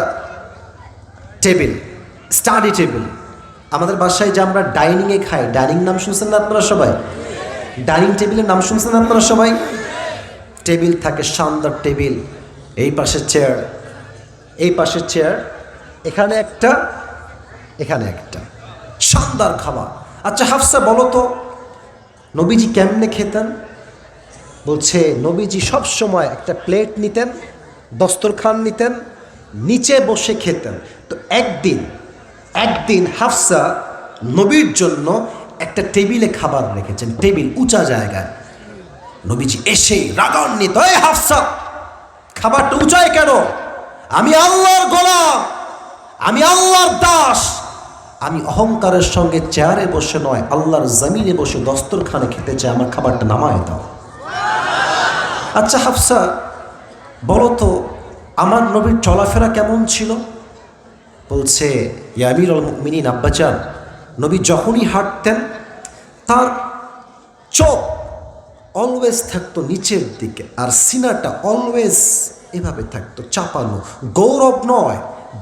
টেবিল, স্টাডি টেবিল, আমাদের বাসায় যে আমরা ডাইনিংয়ে খাই, ডাইনিং নাম শুনছেন না আপনারা সবাই? ডাইনিং টেবিলের নাম শুনছেন আপনারা সবাই? টেবিল থাকে, শানদার টেবিল, এই পাশে চেয়ার, এই পাশে চেয়ার, এখানে একটা, এখানে একটা, শানদার খাবার। আচ্ছা হাফসা বলো তো, নবীজি কেমনে খেতেন? বলছে নবীজি সব সময় একটা প্লেট নিতেন, দস্তরখান নিতেন, নিচে বসে খেতেন। তো একদিন হাফসা নবীর জন্য একটা টেবিলে খাবার রেখেছেন, টেবিল উঁচা জায়গায়। নবীজি এসে রাগান্বিত, এই হাফসা খাবারটা উঁচায় কেন? আমি আল্লাহর গোলাম, আমি আল্লাহর দাস, আমি অহংকারের সঙ্গে চেয়ারে বসে নয় আল্লাহর জমিনে বসে দস্তরখানে খেতে চাই, আমার খাবারটা নামায় দাও। আচ্ছা হাফসা বলো তো আমার নবীর চলাফেরা কেমন ছিল? বলছে ইয়া আমিরুল মুমিনিন আব্বাজান, নবী যখনই হাঁটতেন তার চোখ অলওয়েজ থাকতো নিচের দিকে, আর সিনাটা অলওয়েজ এভাবে থাকতো চাপানো। গৌরব নয়,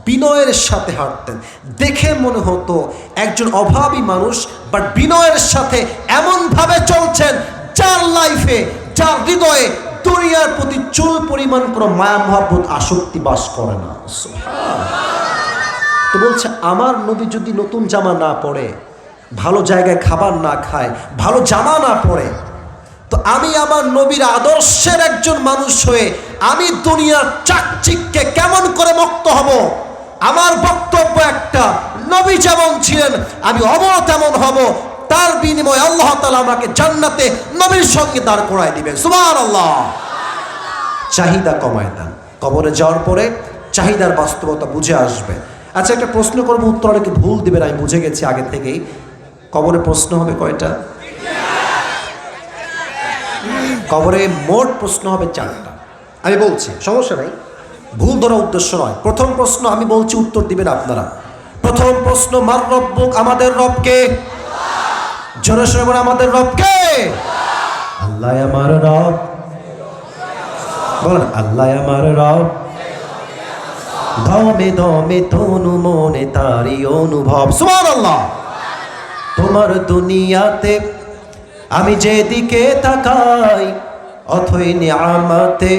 বিনয়ের সাথে হাঁটতেন। দেখে মনে হতো একজন অভাবী মানুষ, বাট বিনয়ের সাথে এমনভাবে চলছেন যার লাইফে, যার হৃদয়ে দুনিয়ার প্রতি চুল পরিমাণ কোনো মায়া মহব্বত আসক্তি বাস করে না। তো বলছে আমার নবী যদি নতুন জামা না পরে, ভালো জায়গায় খাবার না খায়, ভালো জামা না পরে, তো আমি আমার নবীর আদর্শের একজন মানুষ হয়ে আমি দুনিয়ার চাকচিক্যে কেমন করে মুক্ত হব? আমার বক্তব্য একটা, নবী যেমন ছিলেন আমি অমর তেমন হব, তার বিনিময়ে আল্লাহ তাআলা আমাকে জান্নাতে নবীর সঙ্গে দাঁড় করায় দিবেন। সুবহানাল্লাহ। চাহিদা কমায় দেন, কবরে যাওয়ার পরে চাহিদার বাস্তবতা বুঝে আসবে। আচ্ছা একটা প্রশ্ন করবো, উত্তর অনেকে ভুল দিবেন, আমি বুঝে গেছি আগে থেকেই। কবরে প্রশ্ন হবে কয়টা? কবরে মোট প্রশ্ন হবে 4টা। আমি বলছি, সমস্যা নাই, ভুল ধরা উদ্দেশ্য নয়। প্রথম প্রশ্ন আমি বলছি, উত্তর দিবেন আপনারা। প্রথম প্রশ্ন, মার রব্বুক, আমাদের রবকে। জোরে সরে বলেন, আমাদের রবকে। আল্লাহ আমার রব। বলেন আল্লাহ আমার রব। দমে দমে তনু মনে তারি অনুভব। সুবহানাল্লাহ। তোমার দুনিয়াতে আমি যেদিকে তাকাই, অথই নিয়ামতে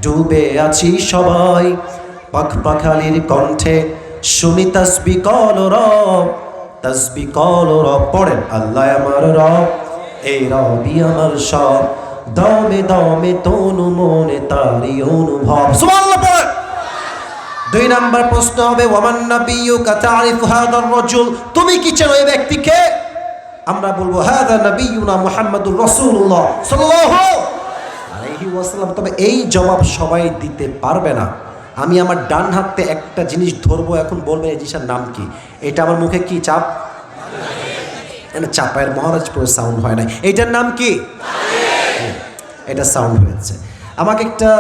ডুবে আছি সবাই। পাখ পাখালির কণ্ঠে শুনি তাসবিহ কল রব, তাসবিহ কল রব। পড়েন আল্লাহ আমার রব, এই রবই আমার সব। দমে দমে তনু মনে তারি অনুভব। সুবহানাল্লাহ পড়েন। 2 নাম্বার প্রশ্ন হবে, ওয়ামান নাবিয়্যুকা তা'রিফু হাযার রাজুল, তুমি কি চেনো এই ব্যক্তিকে? আমরা বলবো হাযা নাবিয়্যুনা মুহাম্মাদুর রাসূলুল্লাহ সাল্লাল্লাহু আলাইহি ওয়াসাল্লাম। তবে এই জবাব সবাই দিতে পারবে না। আমি আমার ডান হাতে একটা জিনিস ধরবো, এখন বলবেন এই জিনিসের নাম কি? এটা আমার মুখে কি চাপ? এটা চাপায়ের মহারাজপুরের সাউন্ড হয় না। এইটার নাম কি? এটা সাউন্ড হয়েছে। আমাকে একটা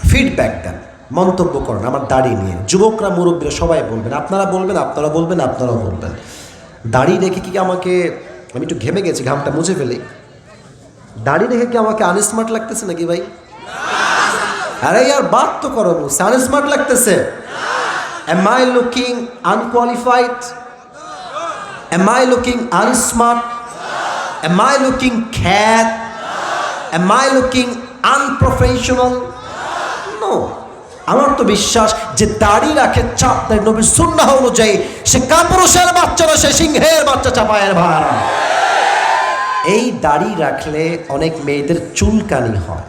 ফিডব্যাক দেন, মন্তব্য করেন আমার দাড়ি নিয়ে। যুবকরা, মুরব্বীরা সবাই বলবেন, আপনারা বলবেন, আপনারা বলবেন, আপনারাও বলবেন। দাড়ি রেখে কি আমাকে, আমি একটু ঘেমে গেছি, ঘামটা মুছে ফেলি। দাড়ি রেখে কি আমাকে আনস্মার্ট লাগতেছে নাকি ভাই? আরে ইয়ার বাত তো করো, আনস্মার্ট লাগতেছে? Am I looking unqualified? Am I looking unsmart? Am I looking cat? Am I looking unprofessional? No. আমার তো বিশ্বাস যে দাড়ি রাখে, চাপ দেয় নবীর সুন্নাহ অনুযায়ী, সে কাপুরুষের বাচ্চা না, সে সিংহের বাচ্চা। চাপায়ের ভাড়া। এই দাড়ি রাখলে অনেক মেয়েদের চুলকানি হয়,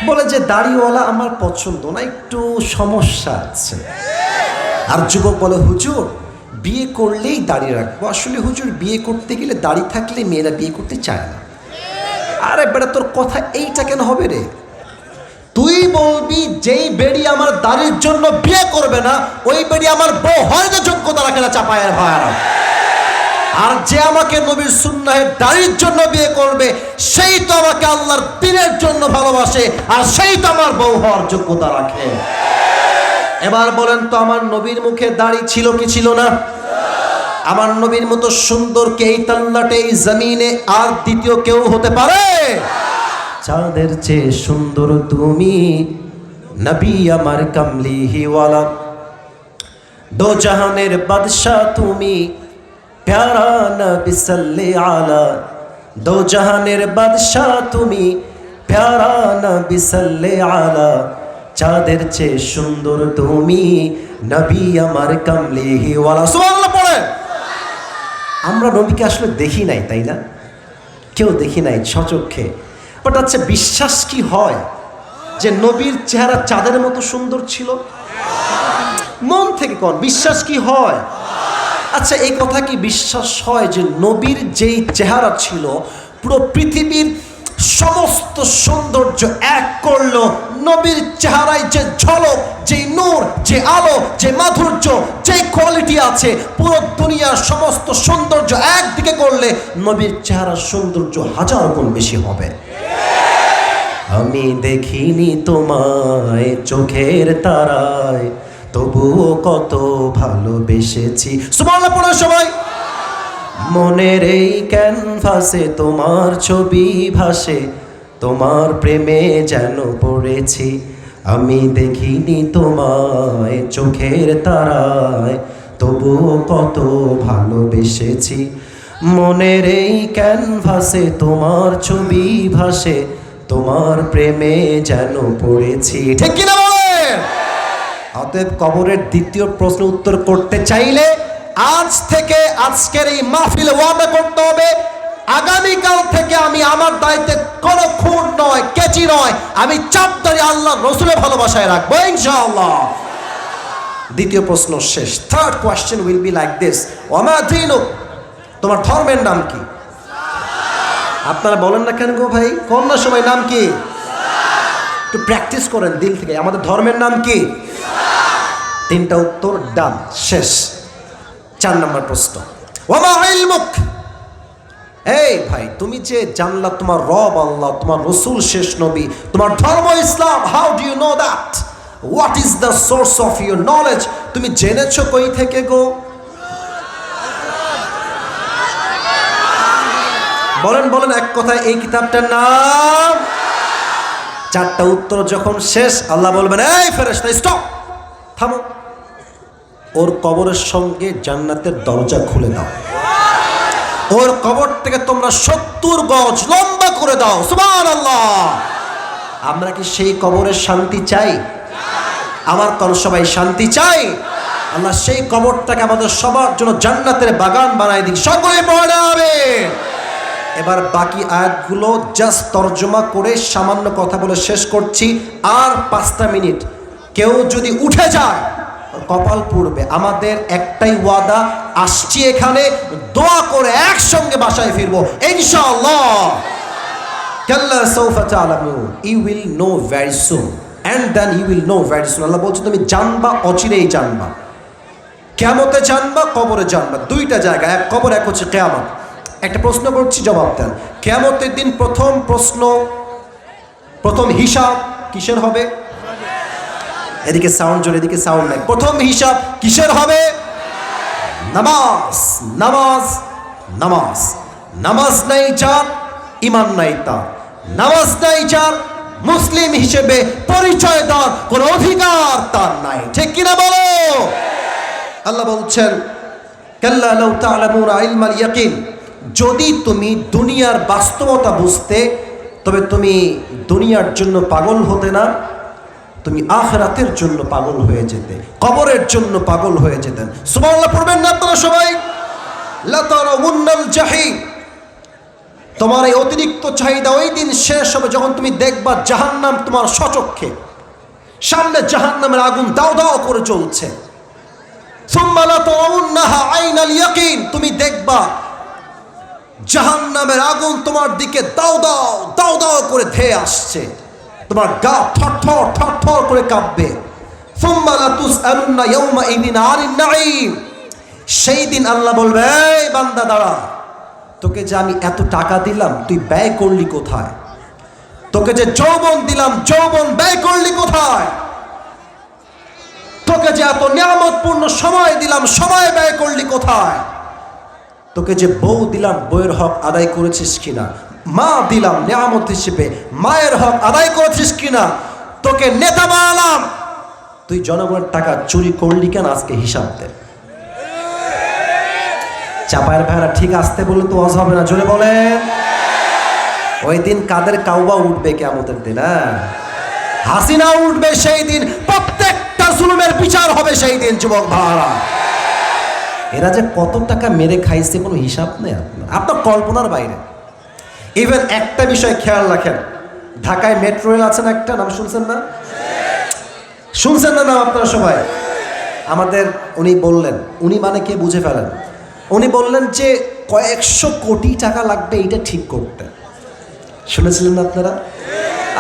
বলে যে দাড়িওয়ালা আমার পছন্দ না, একটু সমস্যা আছে। আর যুবক বলে হুজুর বিয়ে করলেই দাড়ি রাখবো। আসলে হুজুর বিয়ে করতে গেলে দাড়ি থাকলে মেয়েরা বিয়ে করতে চায় না। আরে বেটা, তোর কথা এইটা কেন হবে রে? তুই বলবি যেই বেড়ি আমার দাড়ির জন্য বিয়ে করবে না, ওই বেড়ি আমার বউ হয় না, যোগ্যতা রাখে না। চাপায়ের ভাড়া। আর যে আমাকে নবীর সুন্নাহের দাড়ির জন্য বিয়ে করবে, সেই তো আমাকে আল্লাহর দ্বীনের জন্য ভালোবাসে, আর সেই তো আমার বউ হওয়ার যোগ্যতা রাখে। এবার বলেন তো, আমার নবীর মুখে দাড়ি ছিল কি ছিল না? আমার নবীর মতো সুন্দর কে এই তল্লাটে এই জমিনে আর দ্বিতীয় কেউ হতে পারে? চাঁদের চেয়ে সুন্দর তুমি, নবী আমার কামলিওয়ালা। দো জাহানের বাদশা তুমি, প্যারা নবী সাল্লি আলা। দো জাহানের বাদশা তুমি, প্যারা নবী সাল্লি আলা। চাঁদের চেয়ে সুন্দর তুমি, নবী আমার কামলিওয়ালা। সুবহানাল্লাহ পড়ে। আমরা নবীকে আসলে দেখি নাই, তাই না? কেউ দেখি নাই সচক্ষে। বাট আচ্ছা, বিশ্বাস কি হয় যে নবীর চেহারা চাঁদের মতো সুন্দর ছিল? মন থেকে কোন বিশ্বাস কি হয়? আচ্ছা, এই কথা কি বিশ্বাস হয় যে নবীর যেই চেহারা ছিল, পুরো পৃথিবীর সমস্ত সৌন্দর্য এক করলো নবীর চেহারায় যে ঝলক, যে নূর, যে আলো, যে মাধুর্য, যে কোয়ালিটি আছে, পুরো দুনিয়ার সমস্ত সৌন্দর্য একদিকে করলে নবীর চেহারার সৌন্দর্য হাজার গুণ বেশি হবে। আমি দেখিনি তোমায় চোখের তারায়, তবুও কত ভালোবেসেছি। সুবহানাল্লাহ পড়ো সবাই। মনের এই ক্যানভাসে তোমার ছবি ভাসে, তোমার প্রেমে যেন পড়েছি। আমি দেখিনি তোমায় চোখের তারায়, তবুও কত ভালোবেসেছি। মনের এই ক্যানভাসে তোমার ছবি ভাসে, তোমার প্রেমে যেন পড়েছি। ঠিক কিনা বলেন? অতএব কবরের দ্বিতীয় প্রশ্ন উত্তর করতে চাইলে আজ থেকে, আজকের এই মাহফিলে ওয়াদা করতে হবে, আগামীকাল থেকে আমি আমার দায়িত্বে কোনো খুঁট নয়, কেচি নয়, আমি চাপদারি আল্লাহ রসুলের ভালোবাসায় রাখবো ইনশাআল্লাহ। দ্বিতীয় প্রশ্ন শেষ। Third question will be like this, ওমা দীনুক, তোমার ধর্মের নাম কি? আপনারা বলেন না কেন গো ভাই? কোন না সময় নাম কি? একটু প্র্যাকটিস করেন দিল থেকে। আমাদের ধর্মের নাম কি? তিনটা উত্তর ডান, শেষ। 4 নম্বর প্রশ্ন, ওমা ইলমুক, এই ভাই তুমি যে জানলা তোমার রব আল্লাহ, তোমার রসুল শেষ নবী, তোমার ধর্ম ইসলাম, how do you know that? What is the source of your knowledge? তুমি জেনেছো কই থেকে গো? বলেন বলেন এক কথায় এই কিতাবটার নাম। 4টা উত্তর যখন শেষ, আল্লাহ বলবেন, এই ফেরেশতা স্টপ, থামো, ওর কবরের সঙ্গে জান্নাতের দরজা খুলে দাও, ওর কবর থেকে তোমরা 70 গজ লম্বা করে দাও। সুবহানাল্লাহ। আমরা কি সেই কবরের শান্তি চাই? আমার কোন সবাই শান্তি চাই? আল্লাহ সেই কবরটাকে আমাদের সবার জন্য জান্নাতের বাগান বানাই দিন, সকলে পড়ে হবে। এবার বাকি আয়াতগুলো জাস্ট তর্জমা করে সামান্য কথা বলে শেষ করছি। আর 5টা মিনিট কেউ যদি উঠে যায় কপাল পুড়বে। আমাদের একটাই ওয়াদা, আসছি এখানে দোয়া করে একসঙ্গে বাসায় ফিরবো ইনশাআল্লাহ। কাল্লা সাউফা তা'লামুন, you will know very soon, and then you will know very soon. আল্লাহ বলছে তুমি জানবা, অচিরেই জানবা। কিয়ামতে জানবা, কবরে জানবা, দুইটা জায়গা, এক কবর, এক হচ্ছে কিয়ামত। একটা প্রশ্ন করছি, জবাব দেন। কিয়ামতের দিন প্রথম প্রশ্ন, প্রথম হিসাব কিসের হবে? এদিকে সাউন্ড জোরে, এদিকে সাউন্ড নাই। প্রথম হিসাব কিসের হবে? নামাজ, নামাজ, নামাজ। নামাজ নাই যার, ইমান নাই তার। নামাজ নাই যার, মুসলিম হিসেবে পরিচয় দেওয়ার কোনো অধিকার তার নাই। ঠিক কিনা বলো? আল্লাহ বলছেন, কাল্লা লাউ তা'লামুনা ইলমাল ইয়াকিন, যদি তুমি দুনিয়ার বাস্তবতা বুঝতে, তবে তুমি দুনিয়ার জন্য পাগল হতে না, তুমি আখিরাতের জন্য পাগল হয়ে যেতে, কবরের জন্য পাগল হয়ে যেতেন। সুবহানাল্লাহ পড়বেন না আপনারা সবাই? লা তারাউন্নাল জাহিম, তোমার এই অতিরিক্ত চাহিদা ওই দিন শেষ হবে যখন তুমি দেখবা জাহান্নাম তোমার সচক্ষে সামনে, জাহান্নামের আগুন দাও দাও করে জ্বলছে। সুম্মা লা তারাউন্নাহা আইনাল ইয়াকিন, তুমি দেখবা জাহান্নামের আগুন তোমার দিকে দাও দাও দাও দাও করে ধেয়ে আসছে, তোমার গা থরথর থরথর করে কাঁপবে। সুম্মা লা তুসআলুন্না ইয়াওমা ইযিন আনিন নাঈম, সেই দিন আল্লাহ বলবে, এই বান্দা দাঁড়া, তোকে যে আমি এত টাকা দিলাম তুই ব্যয় করলি কোথায়? তোকে যে যৌবন দিলাম, যৌবন ব্যয় করলি কোথায়? তোকে যে এত নিয়ামতপূর্ণ সময় দিলাম, সময় ব্যয় করলি কোথায়? তোকে যে বউ দিলাম, বউয়ের হক আদায় করেছিস কিনা? মা দিলাম নিয়ামত হিসেবে, মায়ের হক আদায় করেছিস কিনা? তোকে নেতা বানালাম, তুই জনগণের টাকা চুরি করলি কেন? আজকে হিসাব দে। চাপায়ের ভাইরা ঠিক আসতে বলে তো ওয়াজ হবে না, জোরে বলেন। ওই দিন কাদের কাউবা উঠবে কিয়ামতের দিন? হাসিনা উঠবে সেই দিন, প্রত্যেকটা জুলুমের বিচার হবে সেই দিন। যুবক ভাইরা, এরা যে কত টাকা মেরে খাইছে কোনো হিসাব নেই আপনার কল্পনার বাইরে। ইভেন একটা বিষয় খেয়াল রাখেন, ঢাকায় মেট্রো রেল আছে না একটা, নাম শুনছেন না? শুনছেন না নাম আপনারা সবাই? আমাদের উনি বললেন, উনি মানে কে বুঝে ফেলেন, উনি বললেন যে কয়েকশো কোটি টাকা লাগবে এইটা ঠিক করতে। শুনেছিলেন না আপনারা?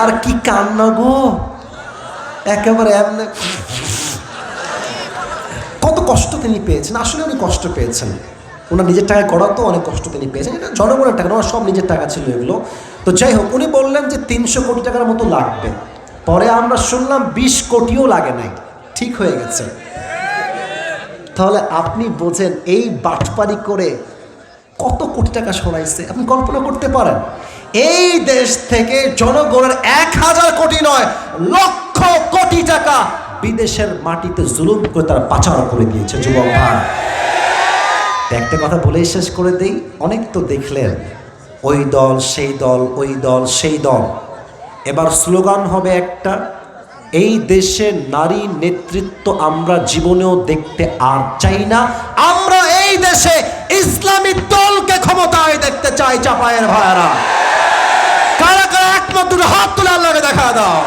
আর কি কান্না গো, একেবারে এমনি। কত কষ্ট তিনি পেয়েছেন, আসলে উনি কষ্ট পেয়েছেন, ওনার নিজের টাকায় করা তো অনেক কষ্ট তিনি পেয়েছেন, এটা জনগণের টাকা, ওনার সব নিজের টাকা ছিল এগুলো। তো যাই হোক, উনি বললেন যে 300 কোটি টাকার মতো লাগবে। পরে আমরা শুনলাম 20 কোটিও লাগে নাই, ঠিক হয়ে গেছে। তাহলে আপনি বোঝেন এই বাটপারি করে কত কোটি টাকা সরাইছে, আপনি কল্পনা করতে পারেন? এই দেশ থেকে জনগণের 1000 কোটি নয়, লক্ষ কোটি টাকা বিদেশের মাটিতে জুলুম করে তারা পাচার করে দিয়েছে যুবক ভাই। একটা কথা বলেই শেষ করে দেই, অনেক তো দেখলেন ওই দল সেই দল, ওই দল সেই দল। এবার স্লোগান হবে একটা, এই দেশে নারী নেতৃত্ব আমরা জীবনেও দেখতে আর চাই না, আমরা এই দেশে ইসলামী দলকে ক্ষমতায় দেখতে চাই। চাপায়ের ভাইরা কারা কারা একমাত্র হাত তুলে আল্লাহকে দেখা দাও।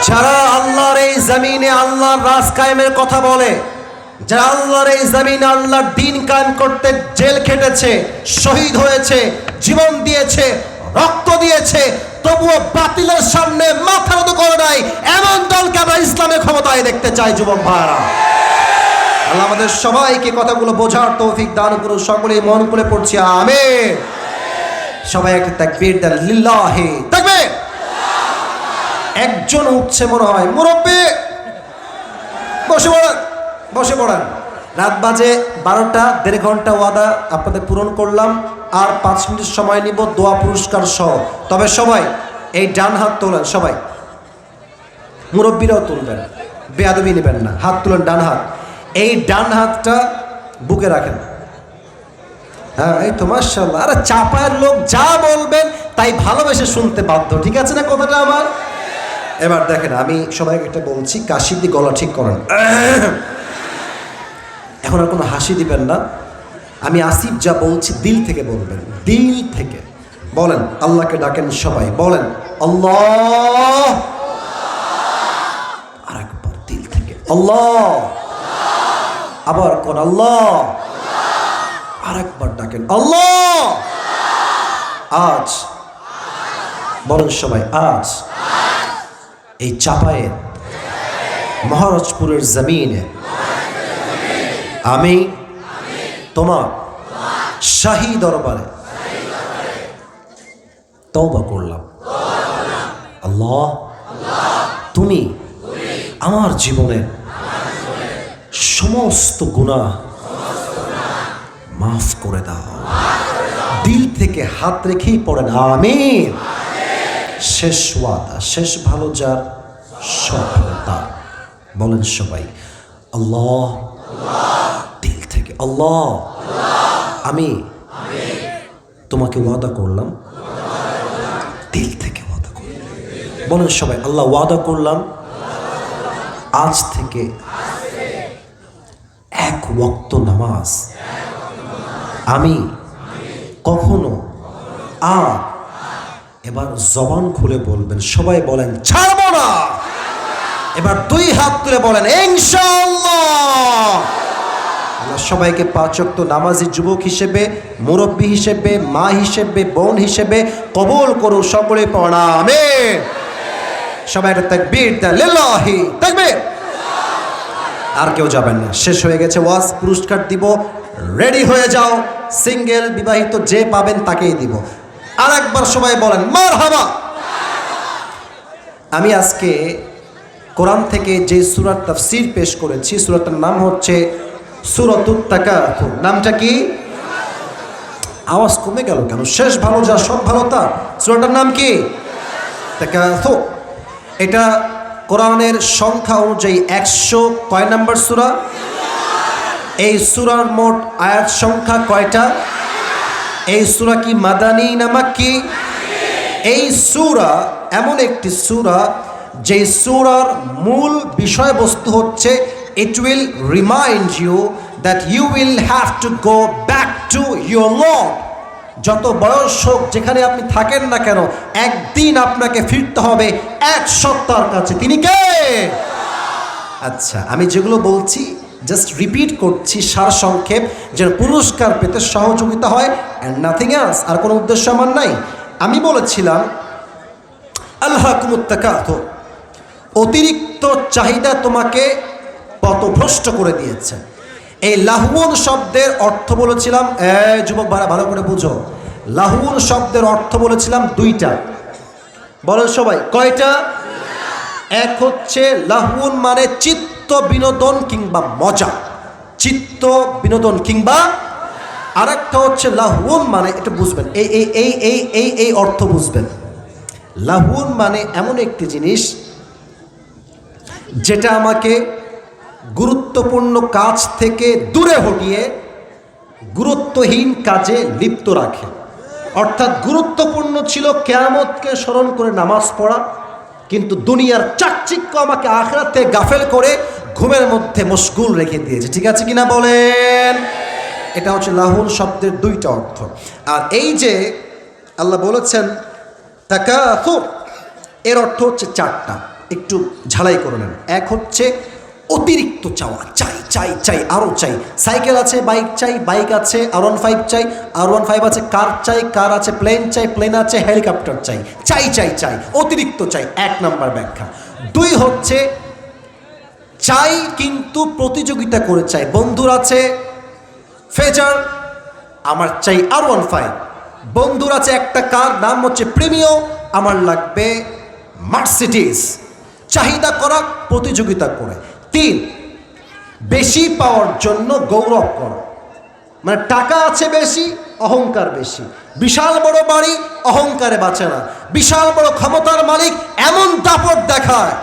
যারা আল্লাহর এই জমিনে আল্লাহর রাজ কায়েমের কথা বলে, যারা আল্লাহর এই জমিনে আল্লাহর দ্বীন কায়েম করতে জেল খেটেছে, শহীদ হয়েছে, জীবন দিয়েছে, রক্ত দিয়েছে, তবুও বাতিলের সামনে মাথা নত করে নাই, এমন দলকে আমরা ইসলামের ক্ষমতায় দেখতে চাই। যুবক ভাইরা, আল্লাহ আমাদের সবাইকে কথাগুলো বোঝার তৌফিক দান করুন। সকলেই মন করে পড়ছি আমিন। সবাই একটা তাকবীর দেন, লিল্লাহি তাকবীর। একজন উঠছে মনে হয়, মুরব্বী বসে পড়েন, বসে পড়েন। রাত বাজে 12টা, 1.5 ঘন্টা ওয়াদা আপনাদের পূরণ করলাম, আর 5 মিনিট সময় নিব দোয়া পুরস্কার সহ। তবে সবাই এই ডান হাত তোলেন, সবাই মুরব্বীরাও তুলবেন, বেয়াদবি নেবেন না, হাত তুলেন ডান হাত। এই ডান হাতটা বুকে রাখেন। হ্যাঁ, এই তো মাশাআল্লাহ। আরে চাপায়ের লোক যা বলবেন তাই ভালোবেসে শুনতে বাধ্য, ঠিক আছে না কথাটা আমার? এবার দেখেন, আমি সবাইকে একটা বলছি, কাশি দিয়ে গলা ঠিক করেন। এখন আর কোনো হাসি দিবেন না, আমি আসিফ যা বলছি দিল থেকে বলবেন, দিল থেকে বলেন। আল্লাহকে ডাকেন, সবাই বলেন আল্লাহ। আর একবার দিল থেকে আল্লাহ, আবার কোন আল্লাহ, আর একবার ডাকেন আল্লাহ। আজ বলেন সবাই, আজ এই চাপায়ের মহারাজপুরের জমিনে আমি তোমার শাহী দরবারে তওবা করলাম। আল্লাহ, তুমি আমার জীবনের সমস্ত গুনাহ মাফ করে দাও। দিল থেকে হাত রেখেই পড়েন আমিন। শেষ ওয়াদা, শেষ ভালো যার সব ভালো তার। বলেন সবাই আল্লাহ, দিল থেকে আল্লাহ, আমি তোমাকে ওয়াদা করলাম, দিল থেকে ওয়াদা করলাম। বলেন সবাই আল্লাহ, ওয়াদা করলাম আজ থেকে 1 ওয়াক্ত নামাজ আমি কখনো আর, এবার জবান খুলে বলবেন সবাই, বলেন ছাড়বো না। এবার 2 হাত তুলে বলেন ইনশাআল্লাহ। আল্লাহ সবাইকে 5 ওয়াক্ত নামাজি যুবক হিসেবে, মুরব্বী হিসেবে, মা হিসেবে, বোন হিসেবে কবুল করুন। সকলে পড়া আমিন। সবাই একটা তাকবীর দেন, লিল্লাহি তাকবীর। আর কেউ যাবেন না, শেষ হয়ে গেছে ওয়াজ। পুরস্কার দিব, রেডি হয়ে যাও। সিঙ্গেল বিবাহিত যে পাবেন তাকেই দিব। আর একবার সবাই বলেন মারহাবা। আমি আজকে কোরআন থেকে যে সূরার তাফসীর পেশ করেছি, সূরাটার নাম হচ্ছে সূরাতুত তাকাসুর। নামটা কি? আওয়াজ কমে গেল কেন? শেষ ভালো যা সব ভালো তার। সূরাটার নাম কি? তাকাসুর। এটা কোরআনের সংখ্যা অনুযায়ী 100 কয় নাম্বার সূরা? এই সূরার মোট আয়াত সংখ্যা কয়টা? এই সূরা কি মাদানী না মাক্কি? এই সূরা এমন একটি সূরা যে সূরার মূল বিষয়বস্তু হচ্ছে it will remind you that you will have to go back to your Lord. যত বয়স হোক, যেখানে আপনি থাকেন না কেন, একদিন আপনাকে ফিরতে হবে এক সত্তার কাছে। তিনি কে? আচ্ছা, আমি যেগুলো বলছি জাস্ট রিপিট করছি সারসংক্ষেপ, যেন পুরস্কার পেতে সহযোগিতা হয়, অ্যান্ড নাথিং এলস। আর কোনো উদ্দেশ্য আমার নাই। আমি বলেছিলাম আলহাকুমুত তাকাসুর, অতিরিক্ত চাহিদা তোমাকে পথভ্রষ্ট করে দিয়েছে। এই লাহুন শব্দের অর্থ বলেছিলাম, যুবক ভালো করে বুঝো, লাহুন শব্দের অর্থ বলেছিলাম দুইটা। বলেন সবাই, কয়টা? এক হচ্ছে লাহুন মানে চিত্ত বিনোদন কিংবা মজা, চিত্ত বিনোদন কিংবা, আরেকটা হচ্ছে লাহুন মানে, এটা বুঝবেন, এই এই এই এই এই এই অর্থ বুঝবেন। লাহুন মানে এমন একটি জিনিস যেটা আমাকে গুরুত্বপূর্ণ কাজ থেকে দূরে হটিয়ে গুরুত্বহীন কাজে লিপ্ত রাখে। অর্থাৎ গুরুত্বপূর্ণ ছিল কিয়ামতকে স্মরণ করে নামাজ পড়া, কিন্তু দুনিয়ার চাকচিক্য আমাকে আখিরাত থেকে গাফেল করে ঘুমের মধ্যে মশগুল রেখে দিয়েছে। ঠিক আছে কিনা বলেন? এটা হচ্ছে লাহুন শব্দের দুইটা অর্থ। আর এই যে আল্লাহ বলেছেন তাকাসুর, এর অর্থ হচ্ছে চারটা, একটু ঝালাই করে নেন। এক হচ্ছে অতিরিক্ত চাওয়া, চাই চাই চাই, আরও চাই। সাইকেল আছে, বাইক চাই, বাইক আছে, R15 চাই, R15 আছে, কার চাই, কার আছে, প্লেন চাই, প্লেন আছে, হেলিকপ্টার চাই, চাই চাই চাই, অতিরিক্ত চাই। এক নাম্বার ব্যাখ্যা। দুই হচ্ছে চাই কিন্তু প্রতিযোগিতা করে চাই। বন্ধুর আছে ফেজার, আমার চাই R15। বন্ধুর আছে একটা কার, নাম হচ্ছে প্রিমিও, আমার লাগবে মার্সিডিজ। চাহিদা করা, প্রতিযোগিতা করে। তিন, বেশি পাওয়ার জন্য গৌরব করা, মানে টাকা আছে বেশি, অহংকার বেশি। বিশাল বড় বাড়ি, অহংকারে বাঁচে না। বিশাল বড় ক্ষমতার মালিক, এমন দাপট দেখায়,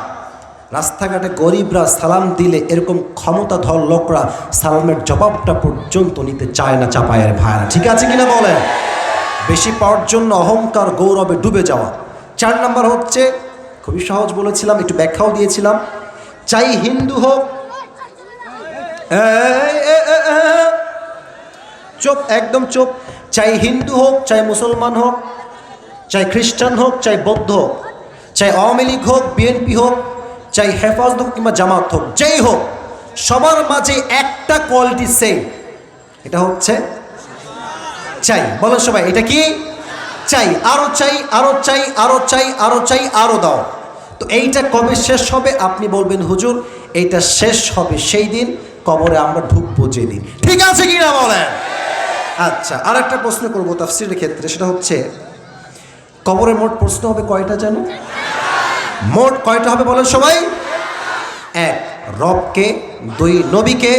রাস্তাঘাটে গরিবরা সালাম দিলে এরকম ক্ষমতাধর লোকরা সালামের জবাবটা পর্যন্ত নিতে চায় না চাপায়ের ভাইরা। ঠিক আছে কিনা বলেন? বেশি পাওয়ার জন্য অহংকার গৌরবে ডুবে যাওয়া। চার নাম্বার হচ্ছে, খুবই সহজ বলেছিলাম, একটু ব্যাখ্যাও দিয়েছিলাম, চাই হিন্দু হোক, চুপ, একদম চুপ, চাই হিন্দু হোক, চাই মুসলমান হোক, চাই খ্রিস্টান হোক, চাই বৌদ্ধ হোক, চাই আওয়ামী লীগ হোক, বিএনপি হোক, চাই হেফাজত হোক কিংবা জামাত হোক, যেই হোক, সবার মাঝে একটা কোয়ালিটি সেম, এটা হচ্ছে চাই। বলেন সবাই, এটা কি? চাই। আরো চাই, আরো চাই, আরো চাই, আরো চাই, আরো দাও। তো এইটা কবে শেষ হবে? আপনি বলবেন হুজুর এইটা শেষ হবে সেই দিন কবরে আমরা ঢুকবো যেদিন। ঠিক আছে কিনা বলেন? আচ্ছা, আর একটা প্রশ্ন করবো তাফসীরের ক্ষেত্রে, সেটা হচ্ছে কবরে মোট প্রশ্ন হবে কয়টা জানো? মোট কয়টা হবে বলেন সবাই? এক, রবকে। দুই, নবীকে।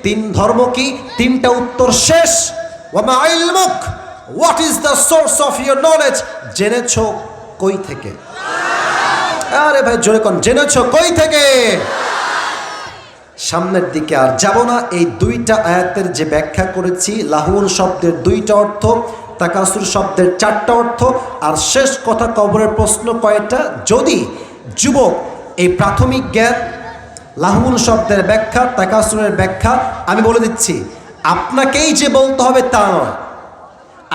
তিন, ধর্ম কি। তিনটা উত্তর শেষ। ওয়ামা ইলমুক, what is the source of your knowledge? জেনেছো কই থেকে? আরে ভাই জোরে কোন, জেনেছো কই থেকে? সামনের দিকে আর যাব না। এই দুইটা আয়াতের যে ব্যাখ্যা করেছি, লাহুন শব্দের দুইটা অর্থ, তাকাসুর শব্দের চারটা অর্থ, আর শেষ কথা কবরের প্রশ্ন কয়টা। যদি যুবক এই প্রাথমিক জ্ঞান, লাহুন শব্দের ব্যাখ্যা, তাকাসুরের ব্যাখ্যা আমি বলে দিচ্ছি, আপনাকেই যে বলতে হবে তা নয়।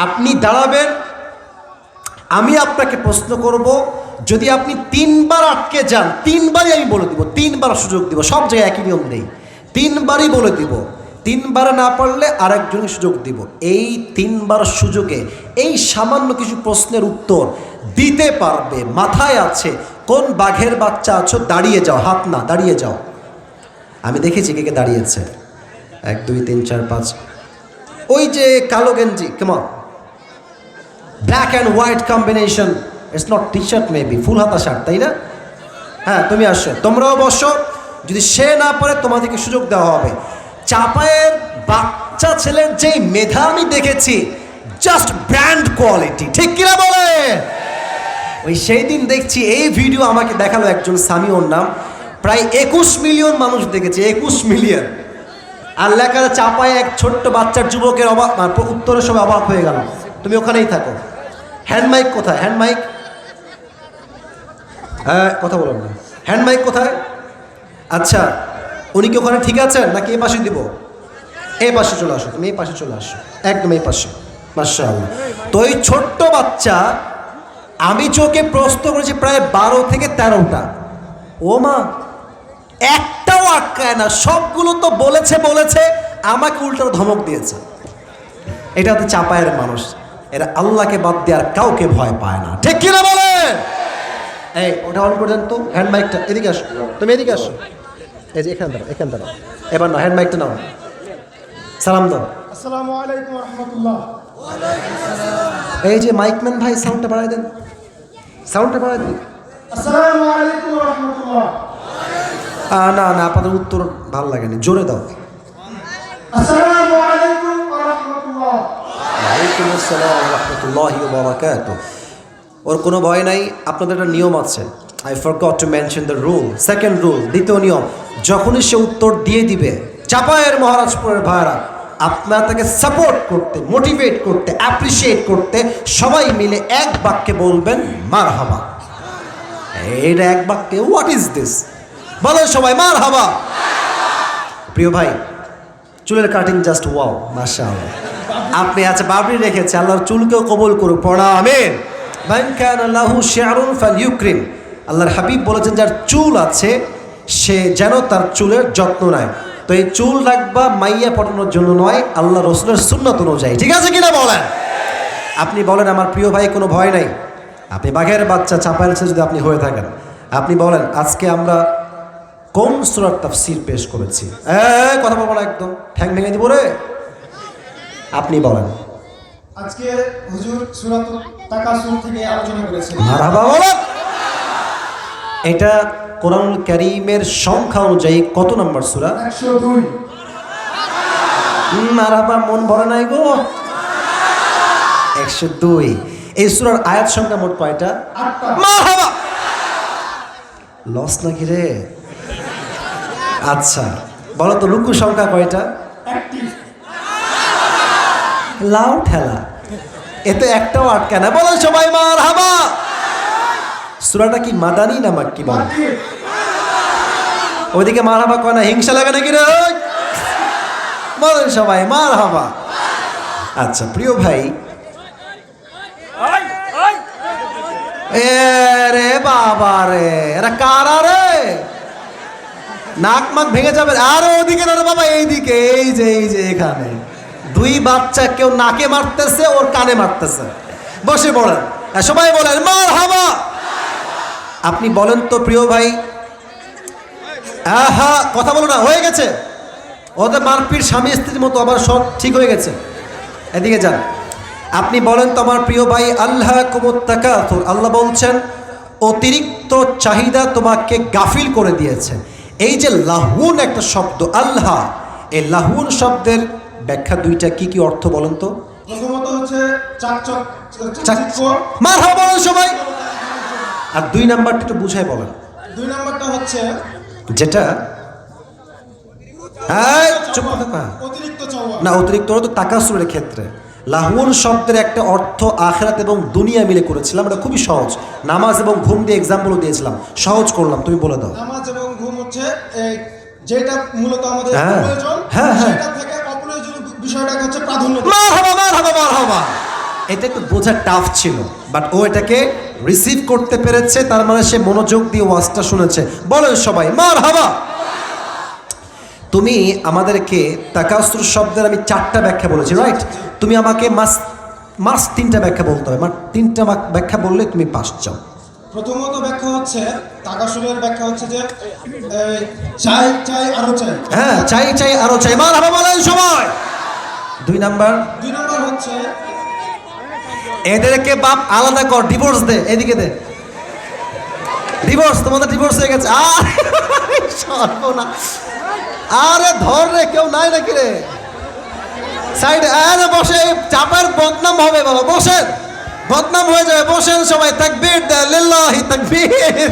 আপনি দাঁড়াবেন, আমি আপনাকে প্রশ্ন করব, যদি আপনি তিনবার আটকে যান, তিনবারই আমি বলে দিব, তিনবার সুযোগ দিব, সব জায়গায় একই নিয়ম নেই, তিনবারই বলে দিব। তিনবার না পারলে আরেকজনকে সুযোগ দিব। এই তিনবার সুযোগে এই সামান্য কিছু প্রশ্নের উত্তর দিতে পারবে, মাথায় আছে, কোন বাঘের বাচ্চা আছো, দাঁড়িয়ে যাও, হাত না, দাঁড়িয়ে যাও। আমি দেখেছি কে কে দাঁড়িয়েছে, 1 2 3 4 5। ওই যে কালো গেঞ্জি, কেমন black and white combination, it's not T shirt, maybe full হাতা শার্ট, তাই না? হ্যাঁ, তুমি আসো, তোমরাও বসো। যদি সে না পারে তোমাদেরকে সুযোগ দেওয়া হবে। চাপায়ের বাচ্চা ছেলের যেই মেধা আমি দেখেছি, জাস্ট ব্র্যান্ড কোয়ালিটি। ঠিক কিনা বলে? ওই সেই দিন দেখছি এই ভিডিও আমাকে দেখালো একজন, সামি ওর নাম, প্রায় 21 মিলিয়ন মানুষ দেখেছে, 21 মিলিয়ন। আর লেখা চাপায় এক ছোট্ট বাচ্চার যুবকের উত্তরের সময় অবাক হয়ে গেল। তুমি ওখানেই থাকো। হ্যান্ড মাইক কোথায়? হ্যান্ড মাইক, হ্যাঁ কথা বলেন না। হ্যান্ড মাইক কোথায়? আচ্ছা, উনি কি ওখানে ঠিক আছেন নাকি এ পাশে দিব? এই পাশে চলে আসো, তুমি এই পাশে চলে আসো, একদম এই পাশে। মাশাআল্লাহ। তো এই ছোট্ট বাচ্চা, আমি চোখে প্রশ্ন করেছি প্রায় 12 থেকে 13টা। ও মা, একটাও আটকায় না, সবগুলো তো বলেছে আমাকে উল্টো ধমক দিয়েছে। এটা হচ্ছে চাপায়ের মানুষ, এরা আল্লাহকে বাদ দিয়ে আর কাউকে ভয় পায় না, ঠিক কিনা বলে? এই ওটা অন করে দেন তো হ্যান্ড মাইকটা। এদিকে আসো, তুমি এদিকে আসো, এই যে এখানে দাঁড়াও। এবার না, হ্যান্ড মাইকটা নাও, সালাম দাও। আসসালামু আলাইকুম ওয়া রাহমাতুল্লাহ। এই যে মাইকম্যান ভাই, সাউন্ডটা বাড়াই দেন, সাউন্ডটা বাড়াই দেন। আসসালামু আলাইকুম ওয়া রাহমাতুল্লাহ। না, আপনাদের উত্তর ভালো লাগেনি, জোরে দাও। আসসালামু আলাইকুম ওয়া রাহমাতুল্লাহ। ওয়ালাইকুম আসসালাম ওয়া রাহমাতুল্লাহি ওয়া বারাকাতুহু। ওর কোনো ভয় নাই। আপনাদের একটা নিয়ম আছে, I forgot to mention the rule. Second rule, দ্বিতীয় নিয়ম, যখনই সে উত্তর দিয়ে দিবে, চাপায়ের মহারাজপুরের ভাইরা, আপনার তাকে সাপোর্ট করতে, মোটিভেট করতে, অ্যাপ্রিসিয়েট করতে সবাই মিলে এক বাক্যে বলবেন মারহাবা। এইটা এক বাক্যে, হোয়াট ইজ দিস? বলেন সবাই মারহাবা। প্রিয় ভাই, চুলের কাটিং জাস্ট ওয়াও, মাশাআল্লাহ। আপনি আচ্ছা বাবরি রেখেছে, আল্লাহর চুলকেও কবুল করুক, পড়া আমিন। মান কানা লাহু শি'রুন ফালইউকরিম। আল্লাহর হাবিব বলেছেন, যার চুল আছে সে যেন তার চুলের যত্ন নেয়। তো এই চুল রাখবা মাইয়া পটানোর জন্য নয়, আল্লাহ রসুলের সুন্নাত অনুযায়ী, ঠিক আছে কিনা বলেন? আপনি বলেন আমার প্রিয় ভাই, কোনো ভয় নাই। আপনি বাঘের বাচ্চা চাপায়ের যদি আপনি হয়ে থাকেন, আপনি বলেন আজকে আমরা কোন সূরার তাফসীর পেশ করেছি? কথা বলবো না, একদম ঠ্যাং ভেঙে দিব রে। আপনি বলেন। আজকে হুজুর সূরাতুল তাকাসুর থেকে আলোচনা করেছেন। মারহাবা বলেন। এটা কোরআনুল কারীমের সংখ্যা অনুযায়ী কত নম্বর সূরা? 102। মারহাবা, মন ভরে নাই গো। 102। এই সূরার আয়াত সংখ্যা মোট কয়টা? 8টা। মারহাবা। লস নাকি রে? আচ্ছা বলো তো, রুকু সংখ্যা কয়টা? 1টি। লাউ ঠেলা, এতে একটাও আটকে না। বলেন সবাই মারহাবা। সূরাটা কি মাদানী না মাক্কি? বলেন। ওইদিকে মারহাবা কয় না, হিংসা লাগে নাকি রে? বলেন সবাই মারহাবা। আচ্ছা প্রিয় ভাই, রে বাবা রে, এরা কারা রে? নাক মাক ভেঙে যাবে। আর ওদিকে না রে বাবা, এইদিকে, এই যে এখানে দুই বাচ্চা, কেউ নাকে মারতেছে, ওর কানে মারতেছে। বসে পড়েন, সবাই বলেন মারহাবা। আপনি বলেন তো প্রিয় ভাই, হ্যাঁ কথা বলো না, হয়ে গেছে ওদের মারপিট স্বামী স্ত্রীর মতো, আবার সব ঠিক হয়ে গেছে। এদিকে যান। আপনি বলেন তো আমার প্রিয় ভাই, আল্লাহকুমুত তাকাসুর, আল্লাহ বলছেন অতিরিক্ত চাহিদা তোমাকে গাফিল করে দিয়েছে। এই যে লাহুন একটা শব্দ, আল্লাহ, এই লাহুন শব্দের ব্যাখ্যা দুইটা, কি কি অর্থ বলেন তো? প্রথমত হচ্ছে চাকচিক্য। মারহাবা বলেন সবাই। আর 2 নাম্বারটা একটু বুঝাই বলেন। 2 নাম্বারটা হচ্ছে যেটা চুপ থাকা অতিরিক্ত চাওয়া। না, অতিরিক্ত তো তাকাসুরের ক্ষেত্রে লাহুন শব্দের একটা অর্থ আখিরাত এবং দুনিয়া মিলে করেছিলাম। এটা খুবই সহজ, নামাজ এবং ঘুম দিয়ে এক্সাম্পলও দিয়েছিলাম, সহজ করলাম, তুমি বলে দাও। নামাজ এবং ঘুম হচ্ছে যেটা মূলত আমাদের প্রয়োজন, সেটা থেকে অপ্রয়োজনীয় বিষয়টাকে হচ্ছে প্রাধান্য দেয়। মারহাবা। এটা একটু বোঝা টাফ ছিল, বাট ও এটাকে রিসিভ করতে পেরেছে, তার মানে সে মনোযোগ দিয়ে ওয়াজটা শুনেছে। বলেন সবাই মারহাবা। তুমি আমাদেরকে তাকাসুর শব্দের আমি 4টা ব্যাখ্যা বলেছি, রাইট? তুমি আমাকে মাস 3টা ব্যাখ্যা বলতে হবে। 3টা ব্যাখ্যা বললে তুমি পাস চাও। প্রথমত ব্যাখ্যা হচ্ছে, তাকাসুরের ব্যাখ্যা হচ্ছে যে চাই আরো চাই। হ্যাঁ, চাই আরো চাই। মারহাবা বলেন সবাই। 2 নাম্বার হচ্ছে এদেরকে বাপ আলাদা কর, ডিভোর্স দে, এদিকে দে ডিভোর্স, তোমাদের ডিভোর্স হয়ে গেছে। আরে ধর রে, কেউ নাই নাকি রে সাইডে? আরে বসে, চাপার বদনাম হবে বাবা, বসেন, বদনাম হয়ে যাবে, বসেন সবাই। তাকবীর দেন, লিল্লাহি তাকবীর।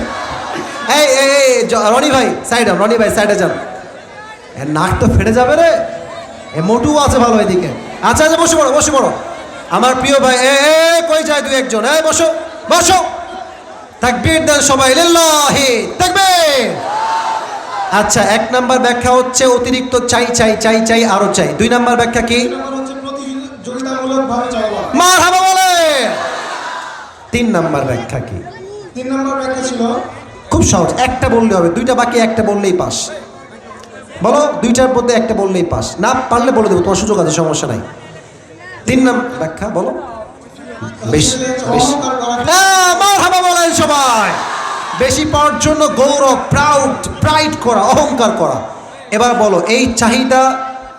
এই রনি ভাই সাইডে, রনি ভাই সাইডে যান। এর নাক তো ফেটে যাবে রে। এ মোটু আছে ভালো এদিকে। আচ্ছা আচ্ছা, বসে পড়ো বসে পড়ো আমার প্রিয় ভাই। কই যায় দুই একজন? বসো বসো। তাকবীর দেন সবাই, লিল্লাহি তাকবীর। আচ্ছা, 1 নাম্বার ব্যাখ্যা হচ্ছে অতিরিক্ত চাই চাই চাই চাই আরো চাই। 2 নাম্বার ব্যাখ্যা কি? 2 নম্বর হচ্ছে প্রতিযোগিতামূলকভাবে চাওয়া। মারহাবা বলে। 3 নাম্বার ব্যাখ্যা কি? 3 নম্বর ব্যাখ্যা ছিল খুব সহজ, একটা বললে হবে, 2টা বাকি একটা বললেই পাস। বলো, 2টার মধ্যে একটা বললেই পাস, না পারলে বলে দেবো, তোমার সুযোগ আছে, সমস্যা নাই। 3 নাম্বার ব্যাখ্যা বলো। বেশি বেশি মারহাবা বলেন সবাই। বেশি পাওয়ার জন্য গৌরব, প্রাইড করা, অহংকার করা। এবার বলো, এই চাহিদা